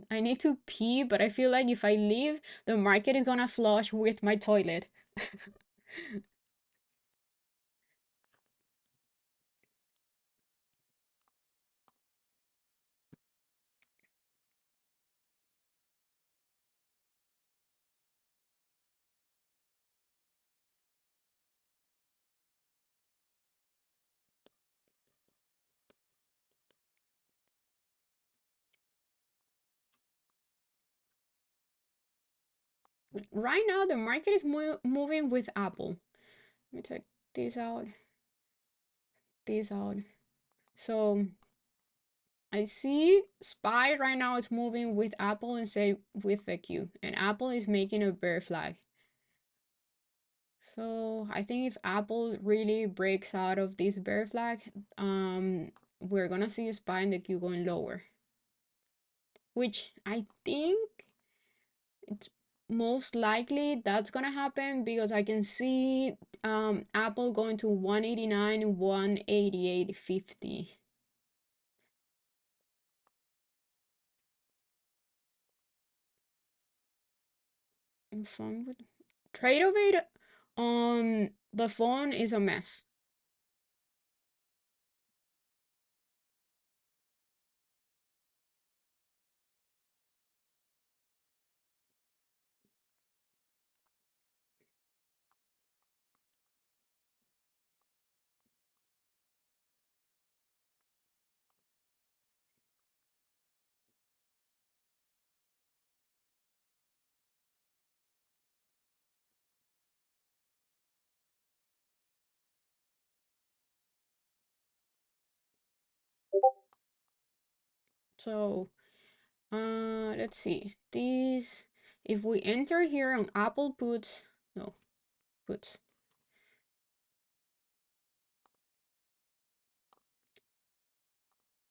I need to pee, but I feel like if I leave, the market is gonna flush with my toilet. Right now, the market is moving with Apple. Let me take this out, this out. So I see SPY right now is moving with Apple and say with the Q, and Apple is making a bear flag. So I think if Apple really breaks out of this bear flag, we're gonna see SPY and the Q going lower, which I think it's most likely that's gonna happen because I can see Apple going to 189, 188.50. Phone with trade of it on the phone is a mess. So let's see. These, if we enter here on Apple puts, no, puts.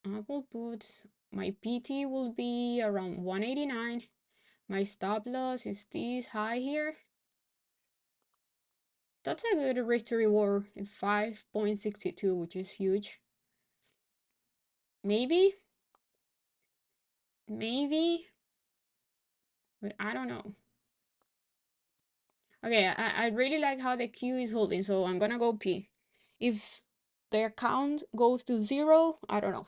Apple puts, my PT will be around 189. My stop loss is this high here. That's a good risk to reward in 5.62, which is huge. Maybe, but I don't know. Okay, I really like how the Q is holding, so I'm gonna go P. If the account goes to 0, I don't know.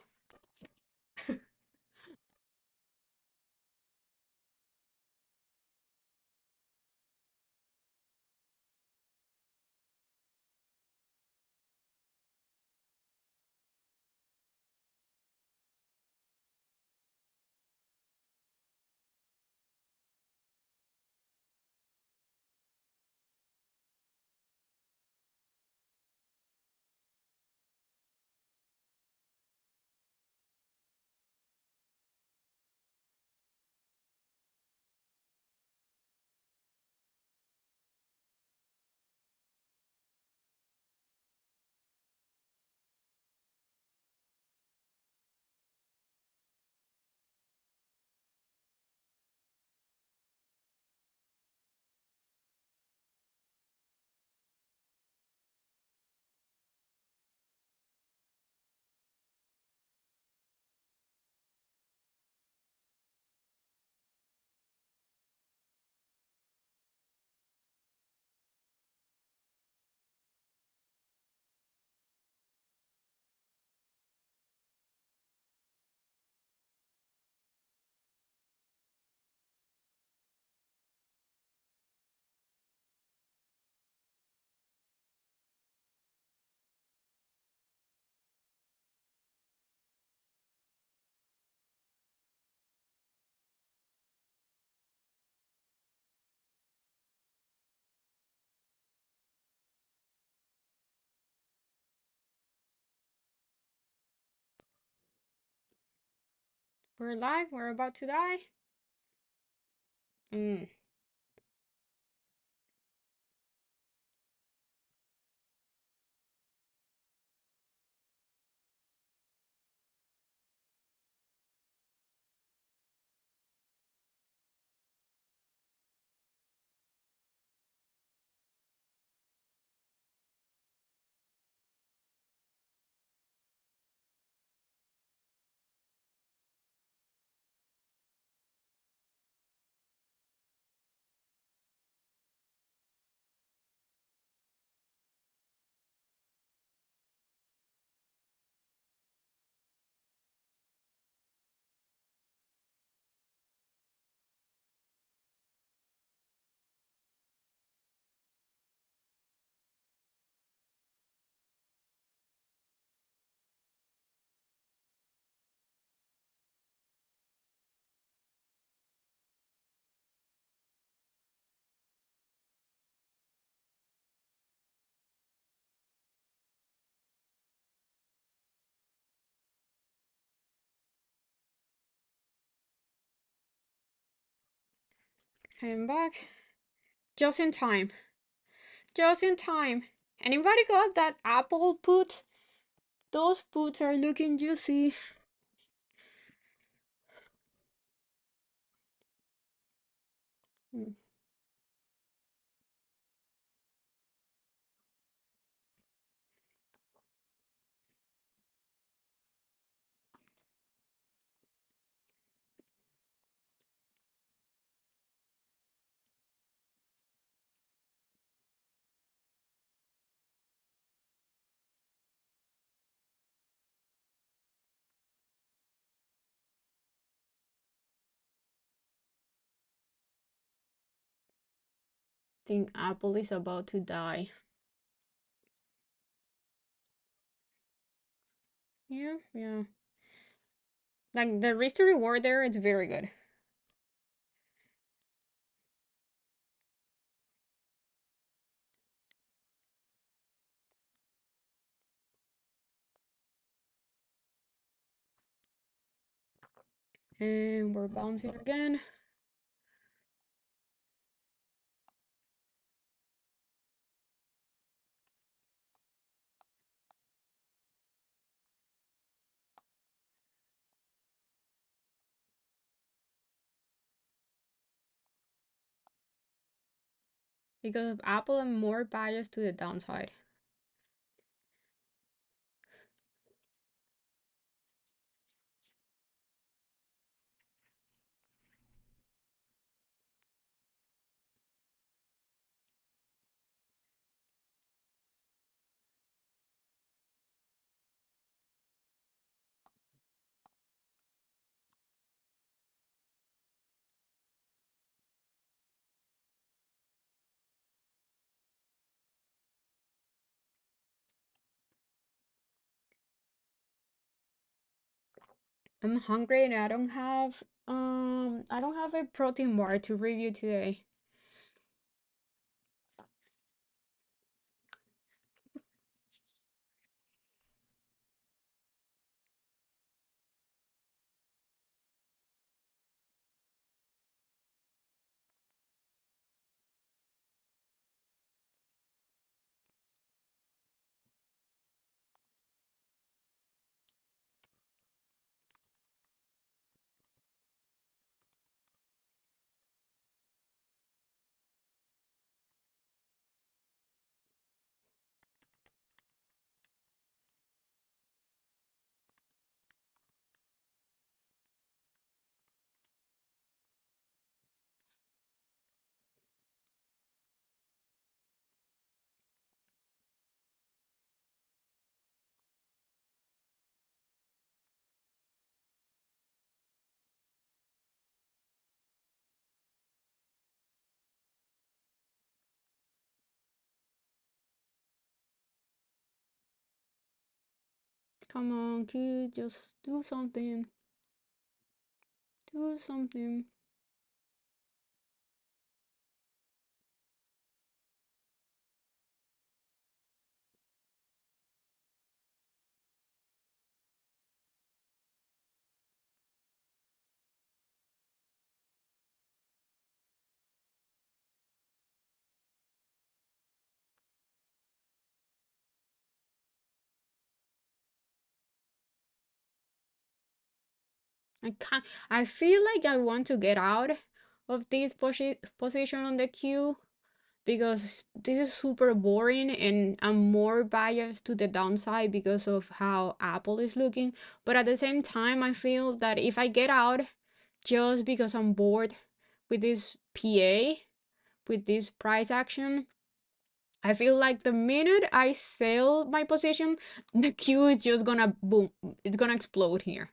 We're alive. We're about to die. Mm. I'm back. Just in time. Just in time. Anybody got that apple put? Those puts are looking juicy. Mm. I think Apple is about to die. Yeah, yeah. Like the risk to reward there, it's very good. And we're bouncing again. Because of Apple, I'm more biased to the downside. I'm hungry and I don't have a protein bar to review today. Come on, kid, just do something. Do something. I feel like I want to get out of this position on the queue because this is super boring and I'm more biased to the downside because of how Apple is looking. But at the same time, I feel that if I get out just because I'm bored with this PA, with this price action, I feel like the minute I sell my position, the queue is just gonna boom, it's gonna explode here.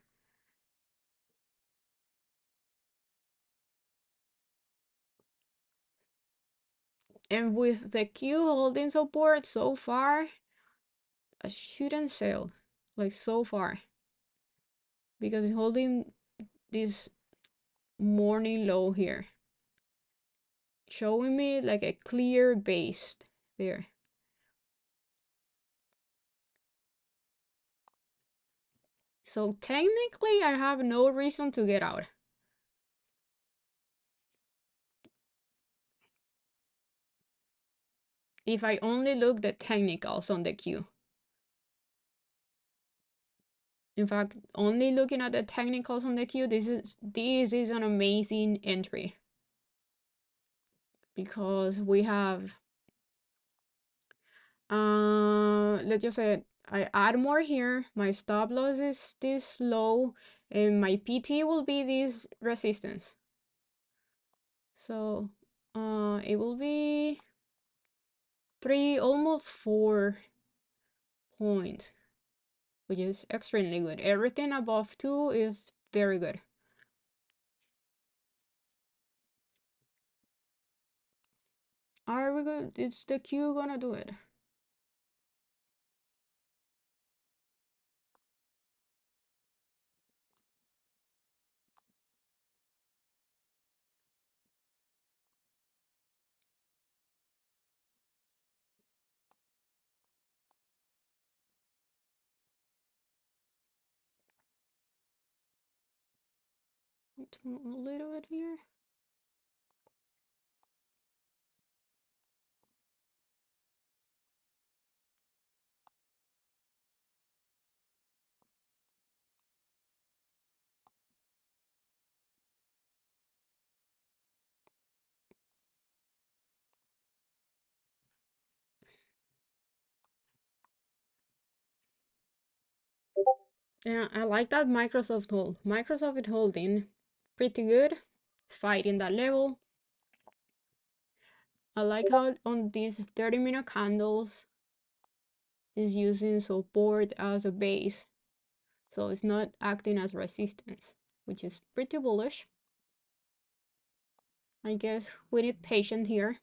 And with the queue holding support so far, I shouldn't sell, like so far, because it's holding this morning low here, showing me like a clear base there. So technically, I have no reason to get out. If I only look the technicals on the queue. In fact, only looking at the technicals on the queue, this is an amazing entry because we have let's just say I add more here, my stop loss is this low, and my PT will be this resistance. So it will be almost 4 points, which is extremely good. Everything above 2 is very good. Are we good? Is the queue gonna do it? A little bit here. Yeah, I like that Microsoft hold. Microsoft is holding pretty good, fighting that level. I like how on these 30-minute candles is using support as a base, so it's not acting as resistance, which is pretty bullish. I guess we need patience here.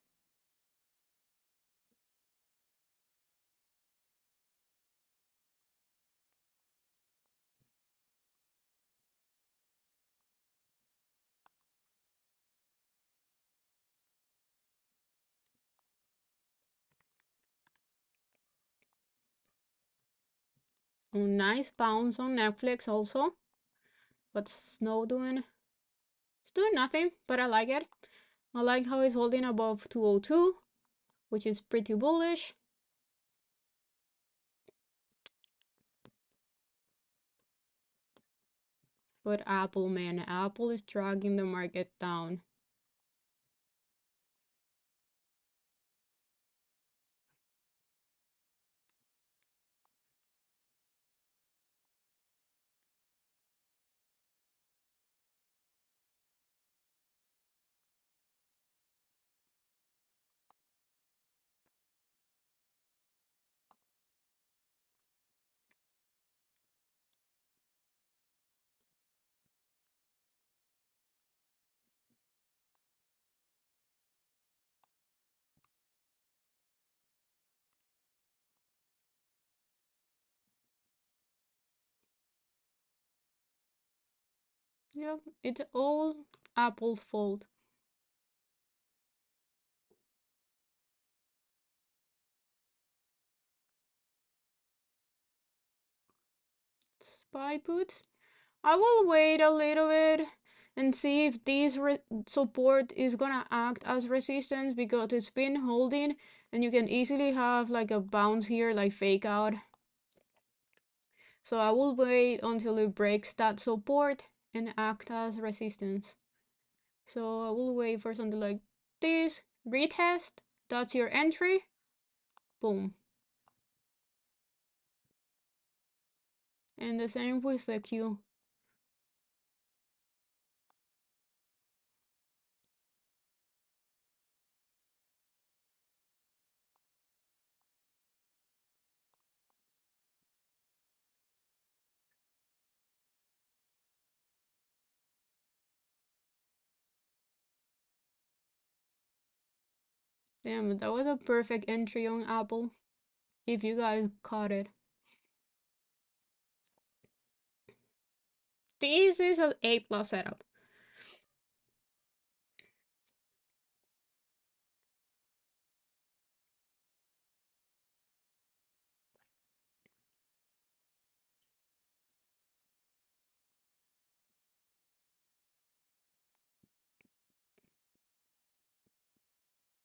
Oh, nice bounce on Netflix also. What's Snow doing? It's doing nothing, but I like it. I like how it's holding above 202, which is pretty bullish. But Apple, man, Apple is dragging the market down. Yeah, it's all Apple's fault. Spy puts. I will wait a little bit and see if this support is gonna act as resistance because it's been holding and you can easily have like a bounce here, like fake out. So I will wait until it breaks that support and act as resistance. So I will wait for something like this, retest, that's your entry, boom. And the same with the Q. Damn, that was a perfect entry on Apple, if you guys caught it. This is an A+ setup.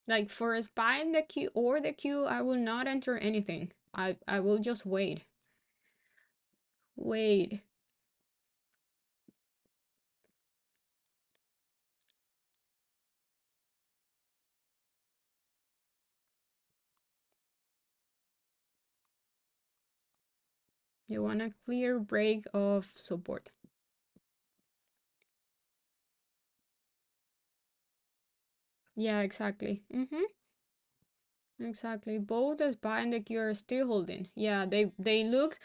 Like for a spy in the queue or the queue, I will not enter anything. I will just wait. Wait. You want a clear break of support. Yeah, exactly. Exactly. Both the SPY and the Q are still holding. Yeah, they look,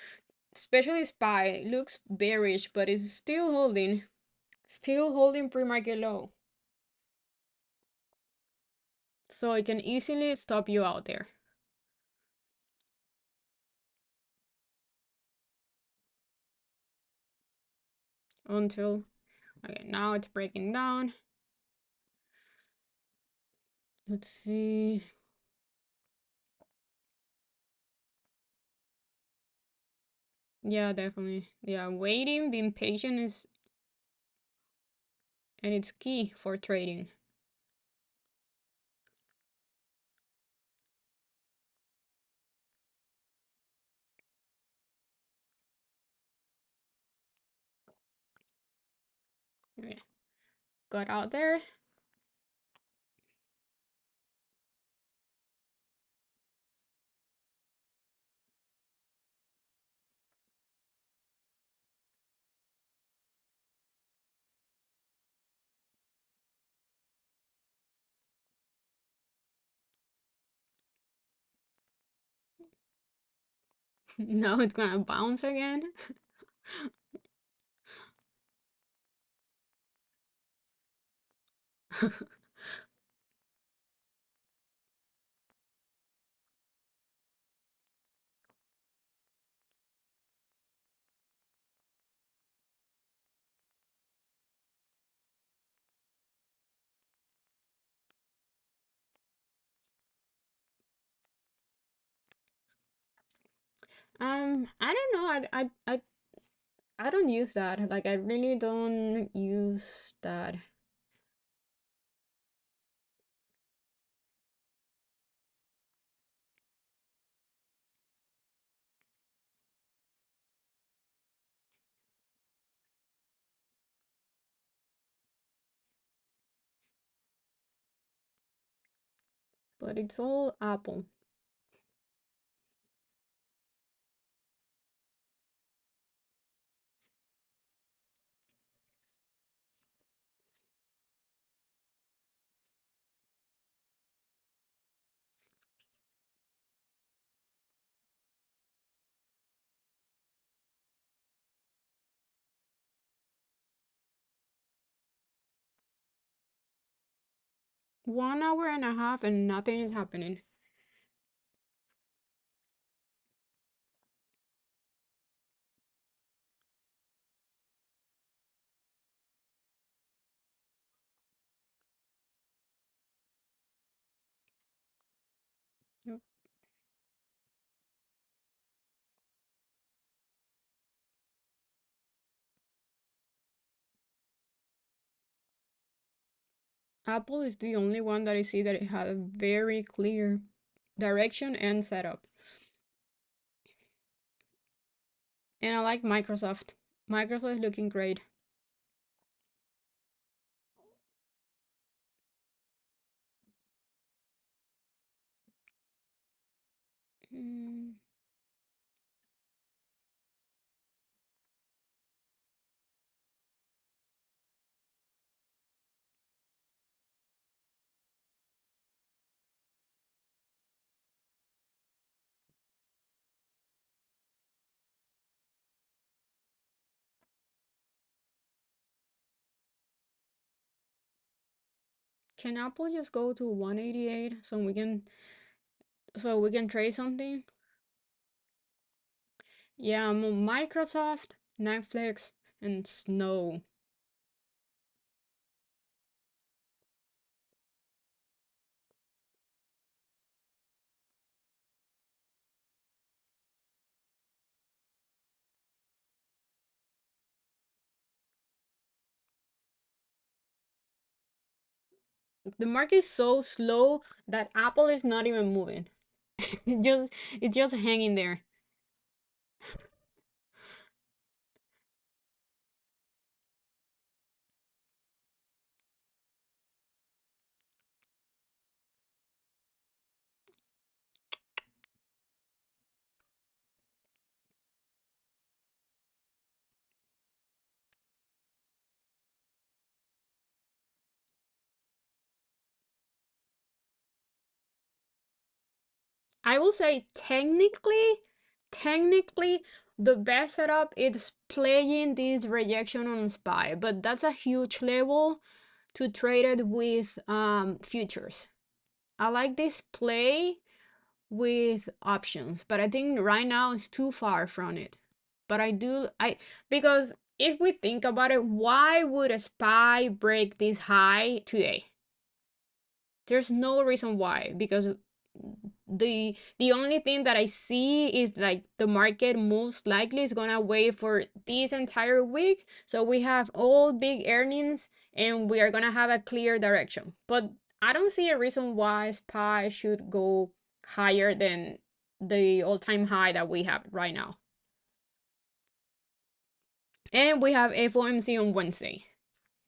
especially SPY, looks bearish, but it's still holding. Still holding pre-market low. So it can easily stop you out there. Until, okay, now it's breaking down. Let's see. Yeah, definitely. Yeah, waiting, being patient is, and it's key for trading. Okay, got out there. Now it's gonna bounce again. I don't know. I don't use that. Like I really don't use that. But it's all Apple. One hour and a half and nothing is happening. Yep. Apple is the only one that I see that it had a very clear direction and setup. And I like Microsoft. Microsoft is looking great. Mm. Can Apple just go to 188 so we can trade something? Yeah, I'm on Microsoft, Netflix, and Snow. The market is so slow that Apple is not even moving. It's just hanging there. I will say technically, the best setup is playing this rejection on SPY, but that's a huge level to trade it with futures. I like this play with options, but I think right now it's too far from it. But I because if we think about it, why would a SPY break this high today? There's no reason why, because the only thing that I see is like the market most likely is gonna wait for this entire week, so we have all big earnings and we are gonna have a clear direction. But I don't see a reason why SPY should go higher than the all-time high that we have right now. And we have FOMC on Wednesday,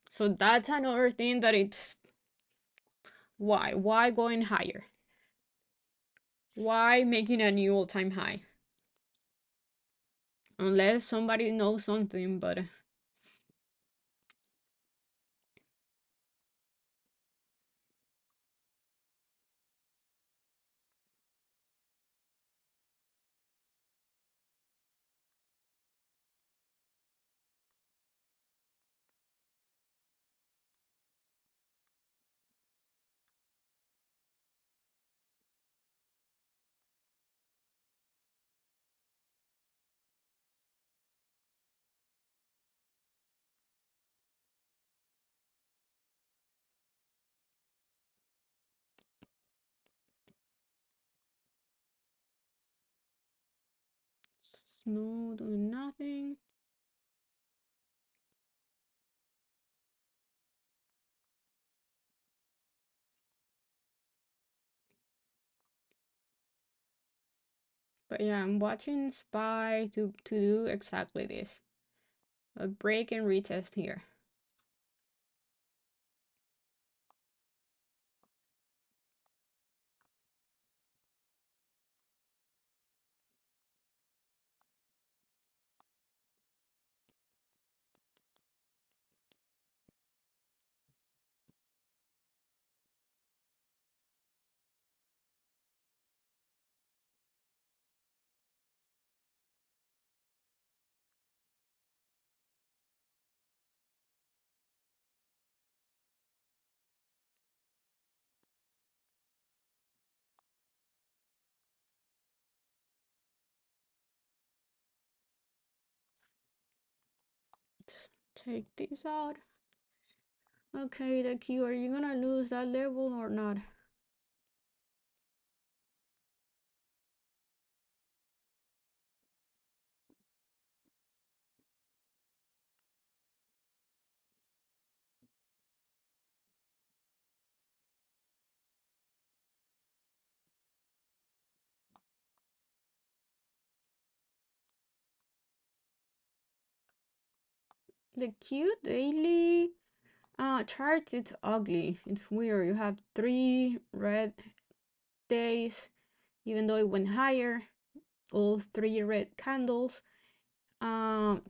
so that's another thing that it's why going higher, why making a new all-time high, unless somebody knows something. But no doing nothing. But yeah, I'm watching SPY to do exactly this. A break and retest here. Let's take this out. Okay, the Q, are you gonna lose that level or not? The Q daily chart, it's ugly. It's weird. You have 3 red days even though it went higher. All three red candles.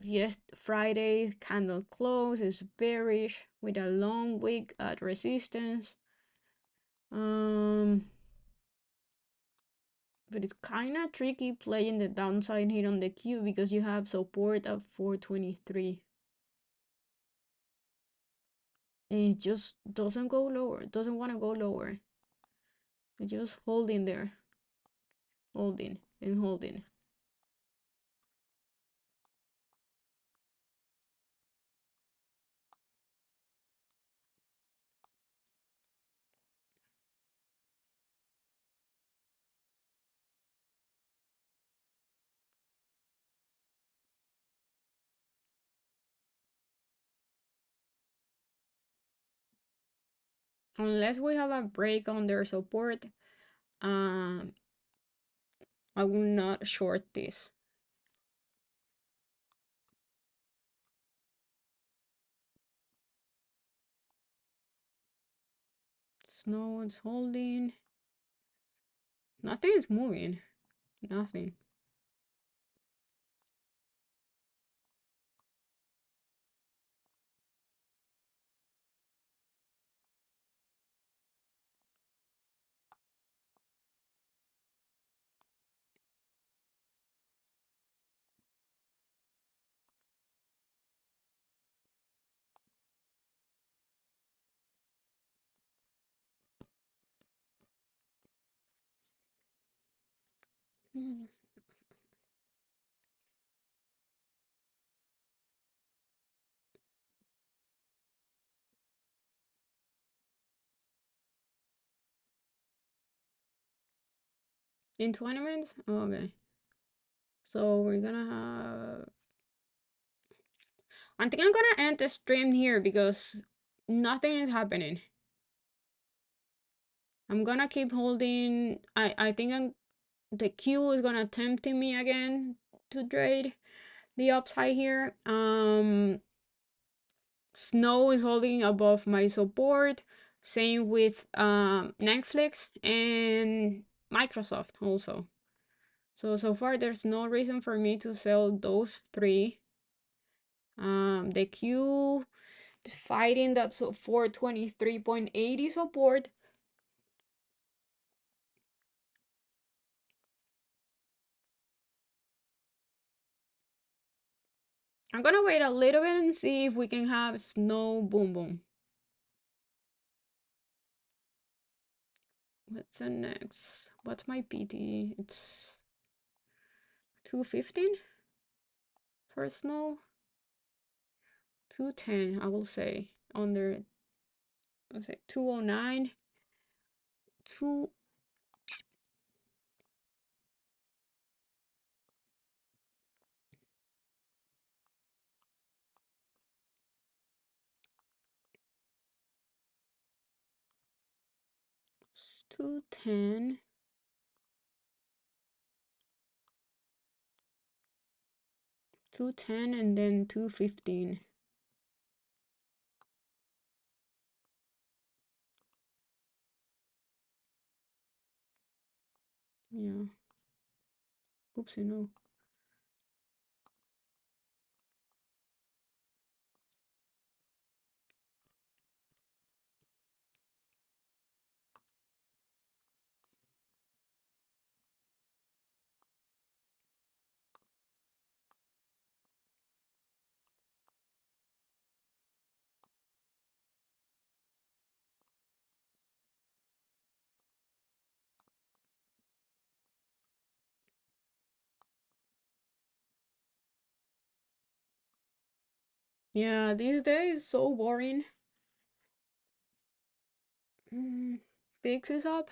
Yes, Friday candle close is bearish with a long wick at resistance. But it's kind of tricky playing the downside here on the Q because you have support at 423. And it just doesn't go lower. It doesn't want to go lower. It's just holding there. Holding and holding. Unless we have a break on their support, I will not short this. Snow is holding. Nothing is moving. Nothing. In 20 minutes? Okay. So we're gonna have... I think I'm gonna end the stream here because nothing is happening. I'm gonna keep holding. I think the Q is gonna tempt me again to trade the upside here. Snow is holding above my support. Same with Netflix and Microsoft also. So far there's no reason for me to sell those three. The Q is fighting that 423.80 support. I'm gonna wait a little bit and see if we can have snow boom boom. What's the next? What's my PT? It's 215 for snow. 210, I will say. Under, let's say 209. 2 210. 210 and then 215. Yeah. Oopsie, no. Yeah, these days so boring. Fix is up.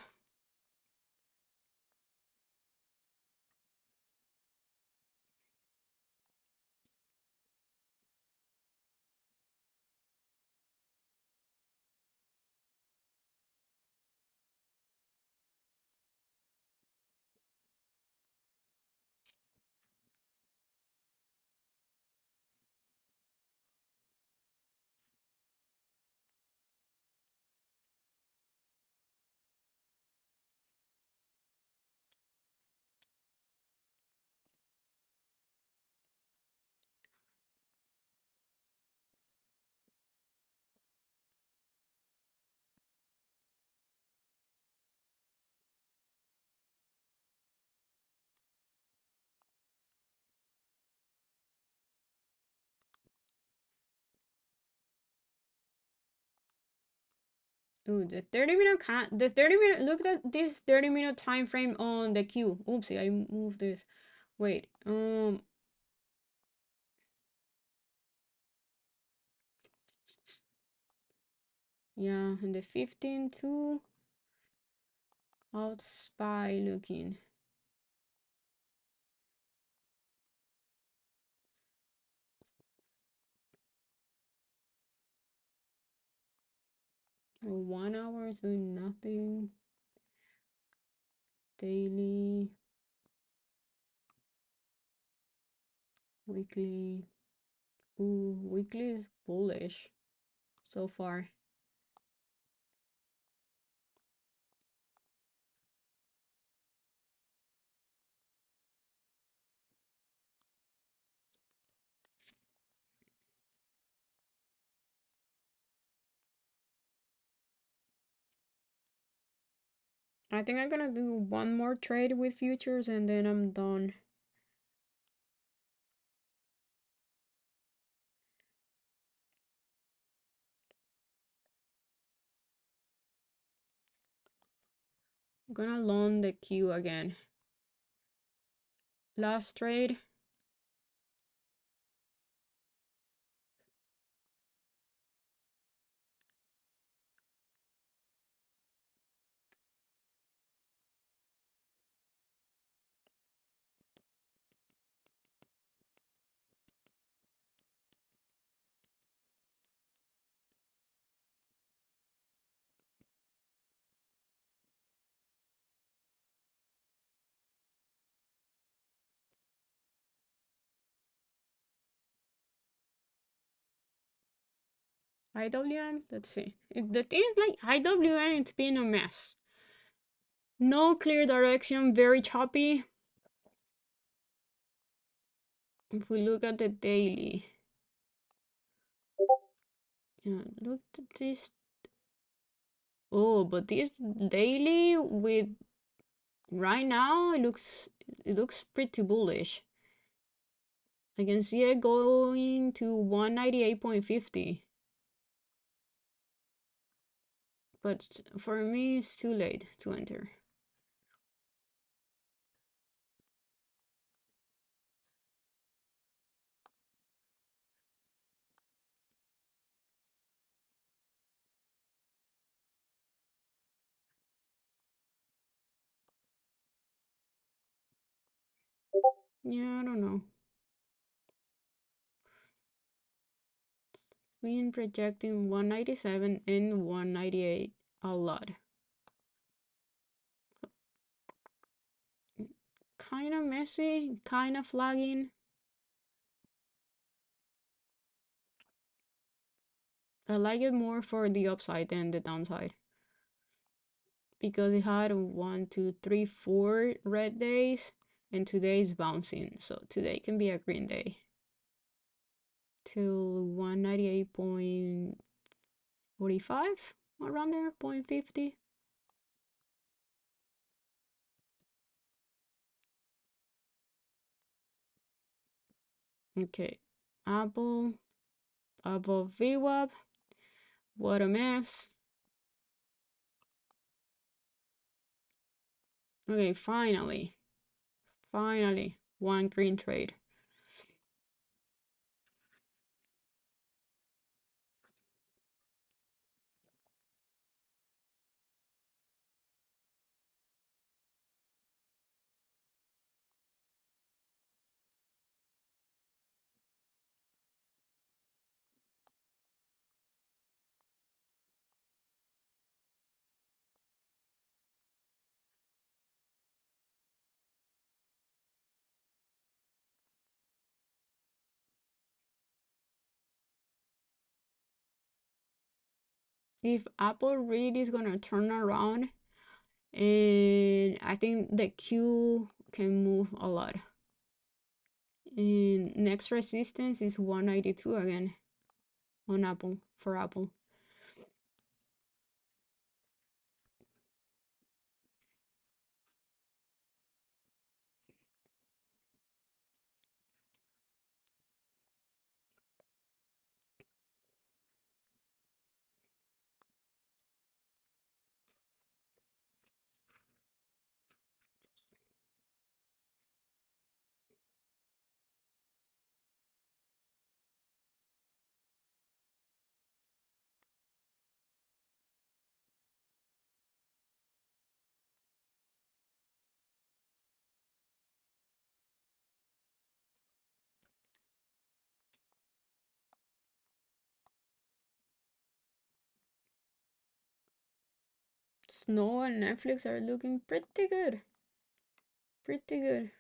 Ooh, the 30 minute, look at this 30-minute time frame on the queue. Oopsie, I moved this. Wait, yeah, and the 15 too. Out spy looking. Oh, 1 hour is doing nothing. Daily, weekly. Ooh, weekly is bullish so far. I think I'm gonna do one more trade with futures and then I'm done. I'm gonna loan the queue again. Last trade. IWM, let's see. The thing is, like, IWM, it's been a mess. No clear direction, very choppy. If we look at the daily, yeah, look at this. Oh, but this daily with right now, it looks pretty bullish. I can see it going to 198.50. But for me, it's too late to enter. Yeah, I don't know. Been projecting 197 and 198 a lot. Kind of messy, kind of flagging. I like it more for the upside than the downside. Because it had 1, 2, 3, 4 red days, and today is bouncing. So today can be a green day. Till 198.45, around there, 0.50. Okay, Apple above VWAP. What a mess. Okay, finally, one green trade. If Apple really is gonna turn around, and I think the Q can move a lot. And next resistance is 192 again on Apple, for Apple. Snow and Netflix are looking pretty good. Pretty good.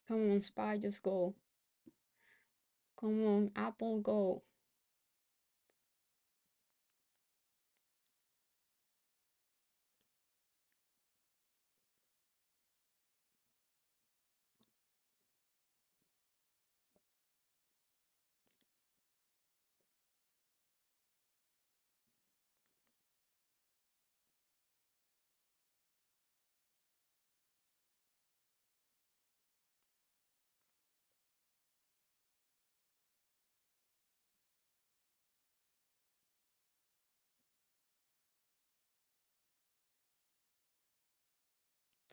Come on, Spy, just go. Come on, Apple, go.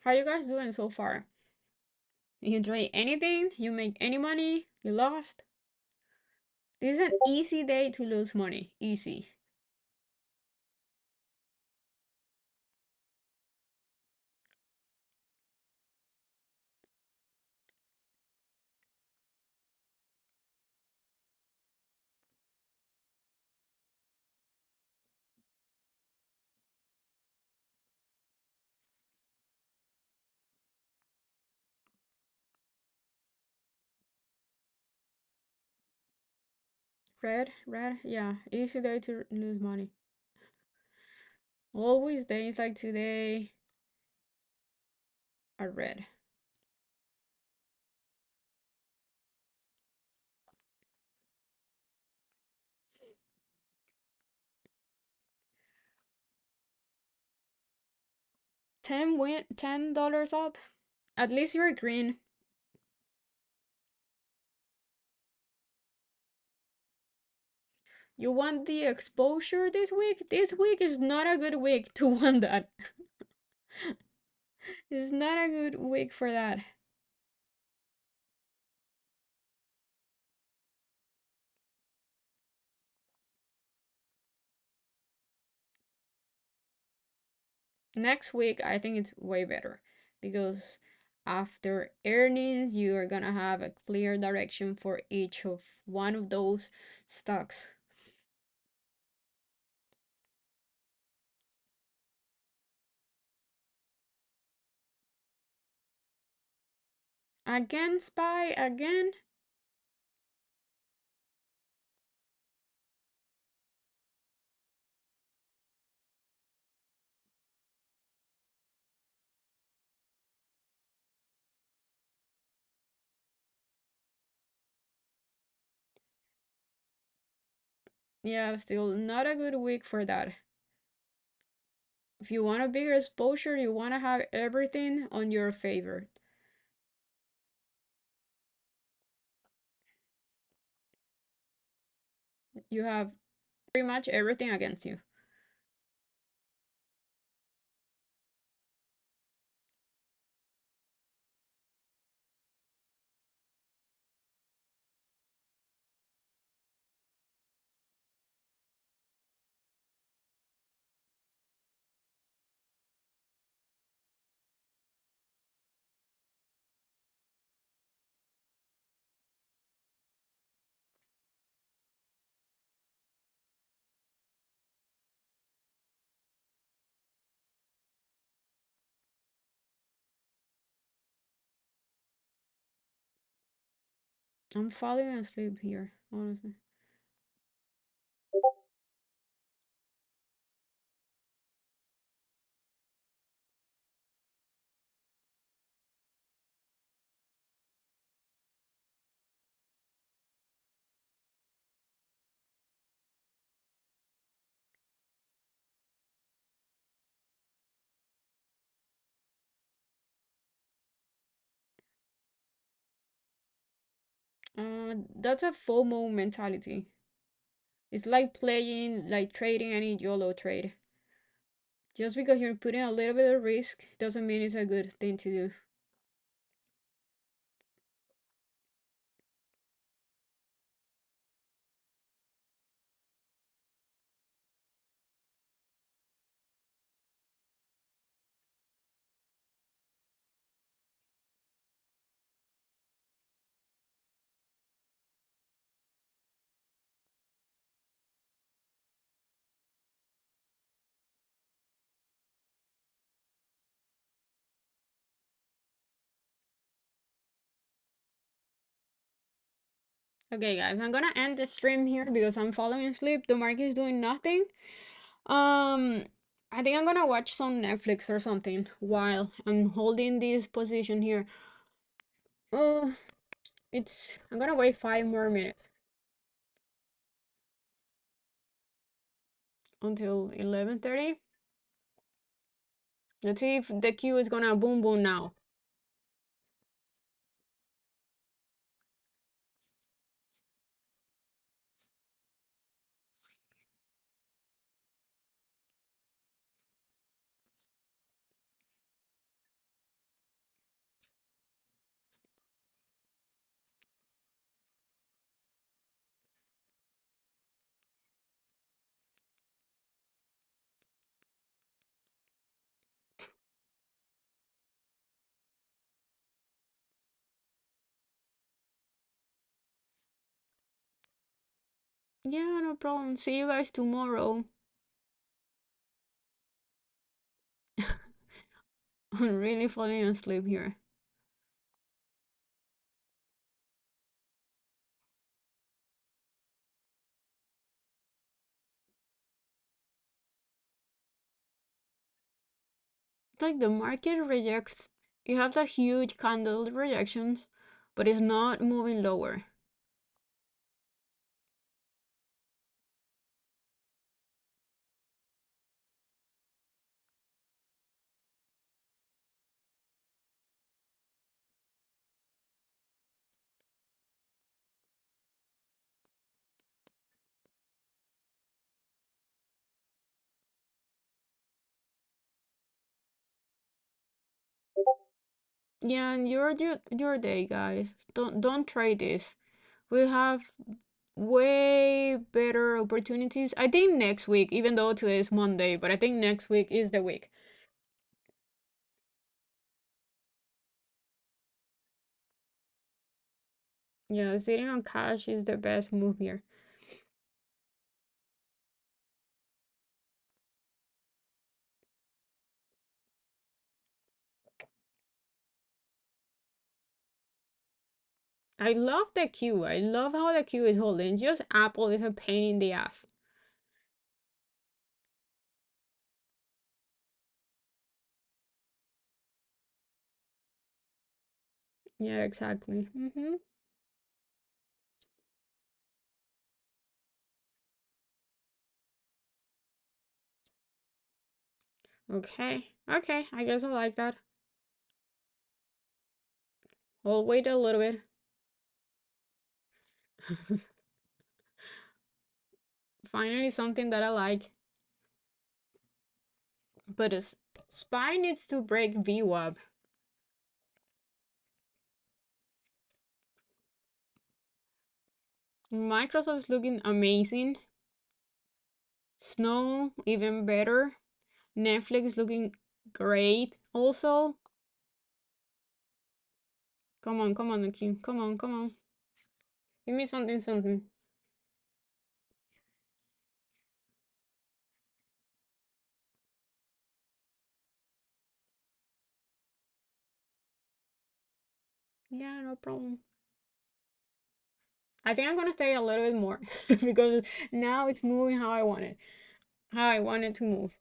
How you guys doing so far? You trade anything? You make any money? You lost? This is an easy day to lose money. Easy. Red, red, yeah, easy day to lose money. Always days like today are red. $10 up. At least you're green. You want the exposure this week? This week is not a good week to want that. It's not a good week for that. Next week, I think it's way better because after earnings, you are gonna have a clear direction for each of one of those stocks. Again, Spy, again? Yeah, still not a good week for that. If you want a bigger exposure, you want to have everything on your favor. You have pretty much everything against you. I'm falling asleep here, honestly. That's a FOMO mentality. It's like playing, like trading any YOLO trade. Just because you're putting a little bit of risk doesn't mean it's a good thing to do. Okay, guys, I'm gonna end the stream here because I'm falling asleep. The market is doing nothing. Um, I think I'm gonna watch some Netflix or something while I'm holding this position here. Oh, I'm gonna wait 5 more minutes until 11:30. Let's see if the queue is gonna boom boom now. Yeah, no problem. See you guys tomorrow. I'm really falling asleep here. It's like the market rejects. You have that huge candle rejection, but it's not moving lower. Yeah, and your day, guys. Don't try this. We have way better opportunities. I think next week, even though today is Monday, but I think next week is the week. Yeah, sitting on cash is the best move here. I love the queue. I love how the queue is holding. Just Apple is a pain in the ass. Yeah, exactly. Okay. Okay, I guess I like that. I'll wait a little bit. Finally, something that I like. But SPY needs to break VWAP. Microsoft's looking amazing. Snow, even better. Netflix looking great also. Come on, Q. Come on, come on. Give me something, something. Yeah, no problem. I think I'm gonna stay a little bit more because now it's moving how I want it. How I want it to move.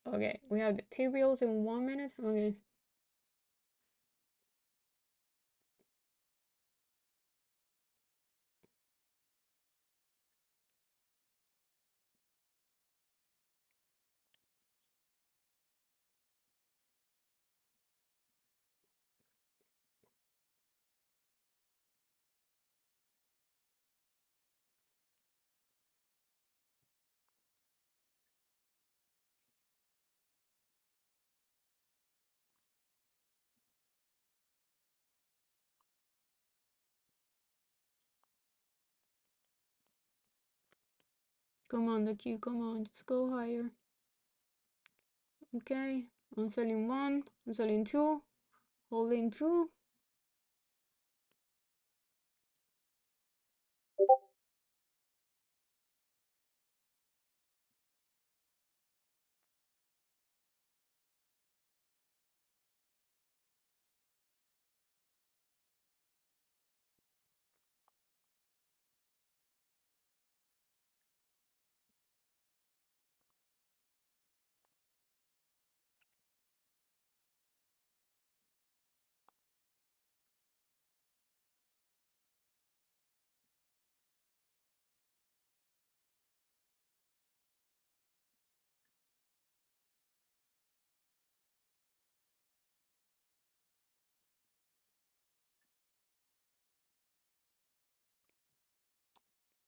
Okay, we have the T-bills in 1 minute. Okay. Come on, the Q, come on, just go higher. Okay, I'm selling 1, I'm selling 2, holding 2.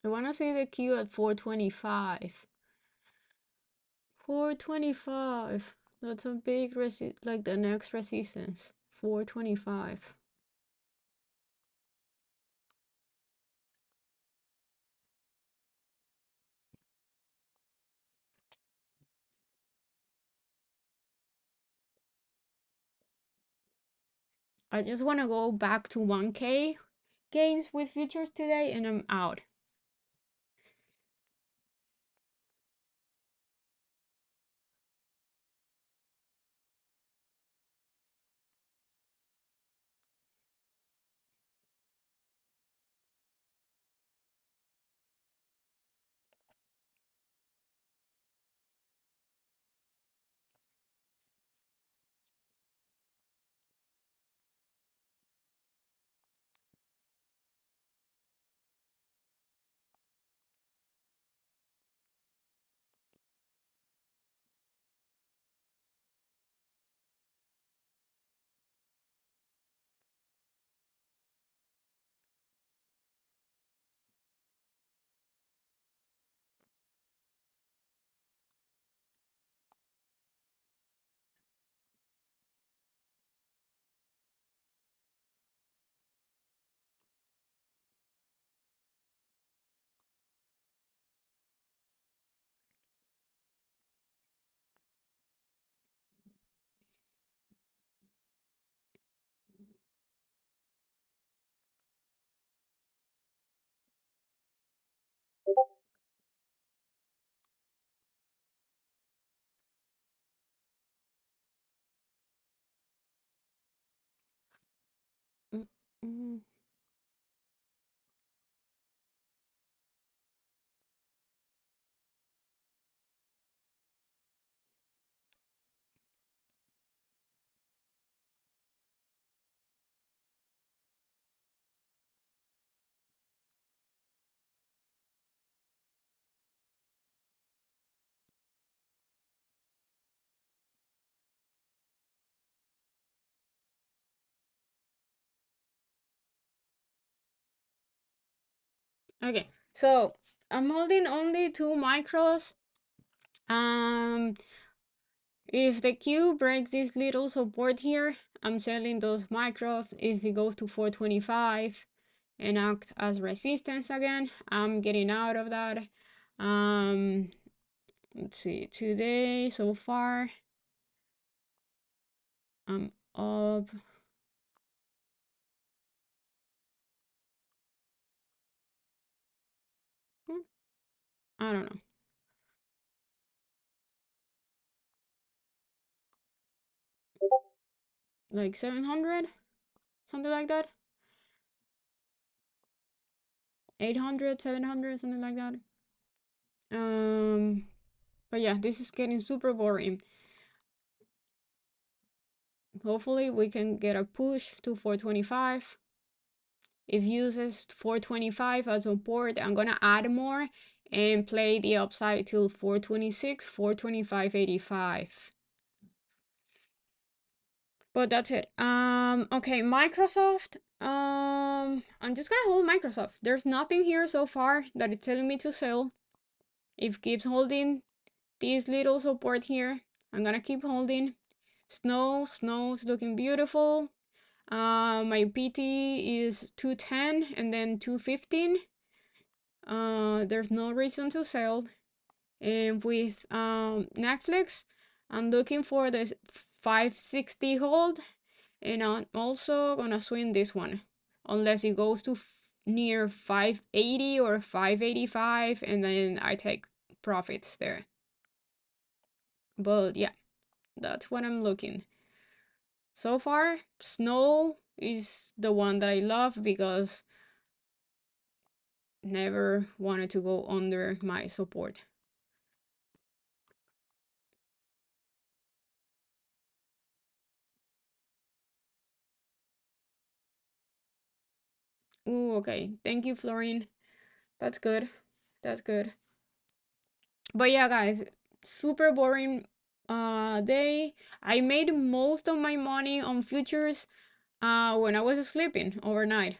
I wanna see the Q at 425. 425. That's a big like the next resistance. 425. I just wanna go back to 1K gains with futures today and I'm out. Mm -mm. Okay, so I'm holding only 2 micros. If the Q breaks this little support here, I'm selling those micros. If it goes to 425 and act as resistance again, I'm getting out of that. Let's see, today so far, I'm up. I don't know. Like 700, something like that. 800, 700, something like that. But yeah, this is getting super boring. Hopefully we can get a push to 425. If uses 425 as support, I'm gonna add more and play the upside till 426, 425.85. But that's it. Okay, Microsoft. I'm just gonna hold Microsoft. There's nothing here so far that is telling me to sell. If it keeps holding this little support here, I'm gonna keep holding. Snow's looking beautiful. My PT is 210 and then 215. There's no reason to sell. And with Netflix, I'm looking for the 560 hold, and I'm also gonna swing this one unless it goes to near 580 or 585, and then I take profits there. But yeah, that's what I'm looking. So far, snow is the one that I love because never wanted to go under my support. Ooh, okay. Thank you, Florine. That's good. That's good. But yeah, guys, super boring day. I made most of my money on futures when I was sleeping overnight.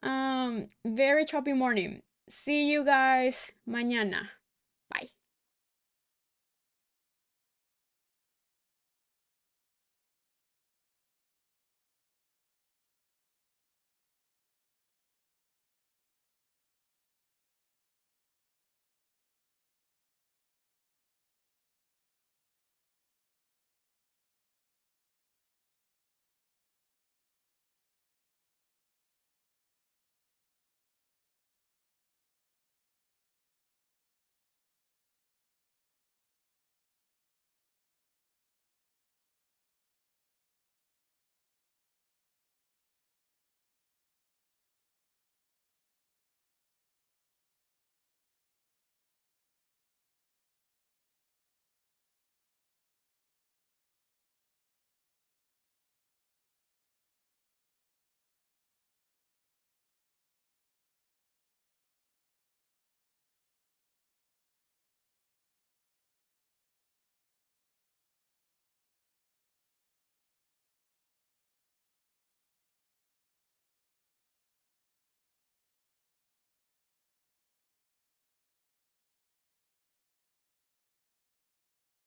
Very choppy morning. See you guys mañana.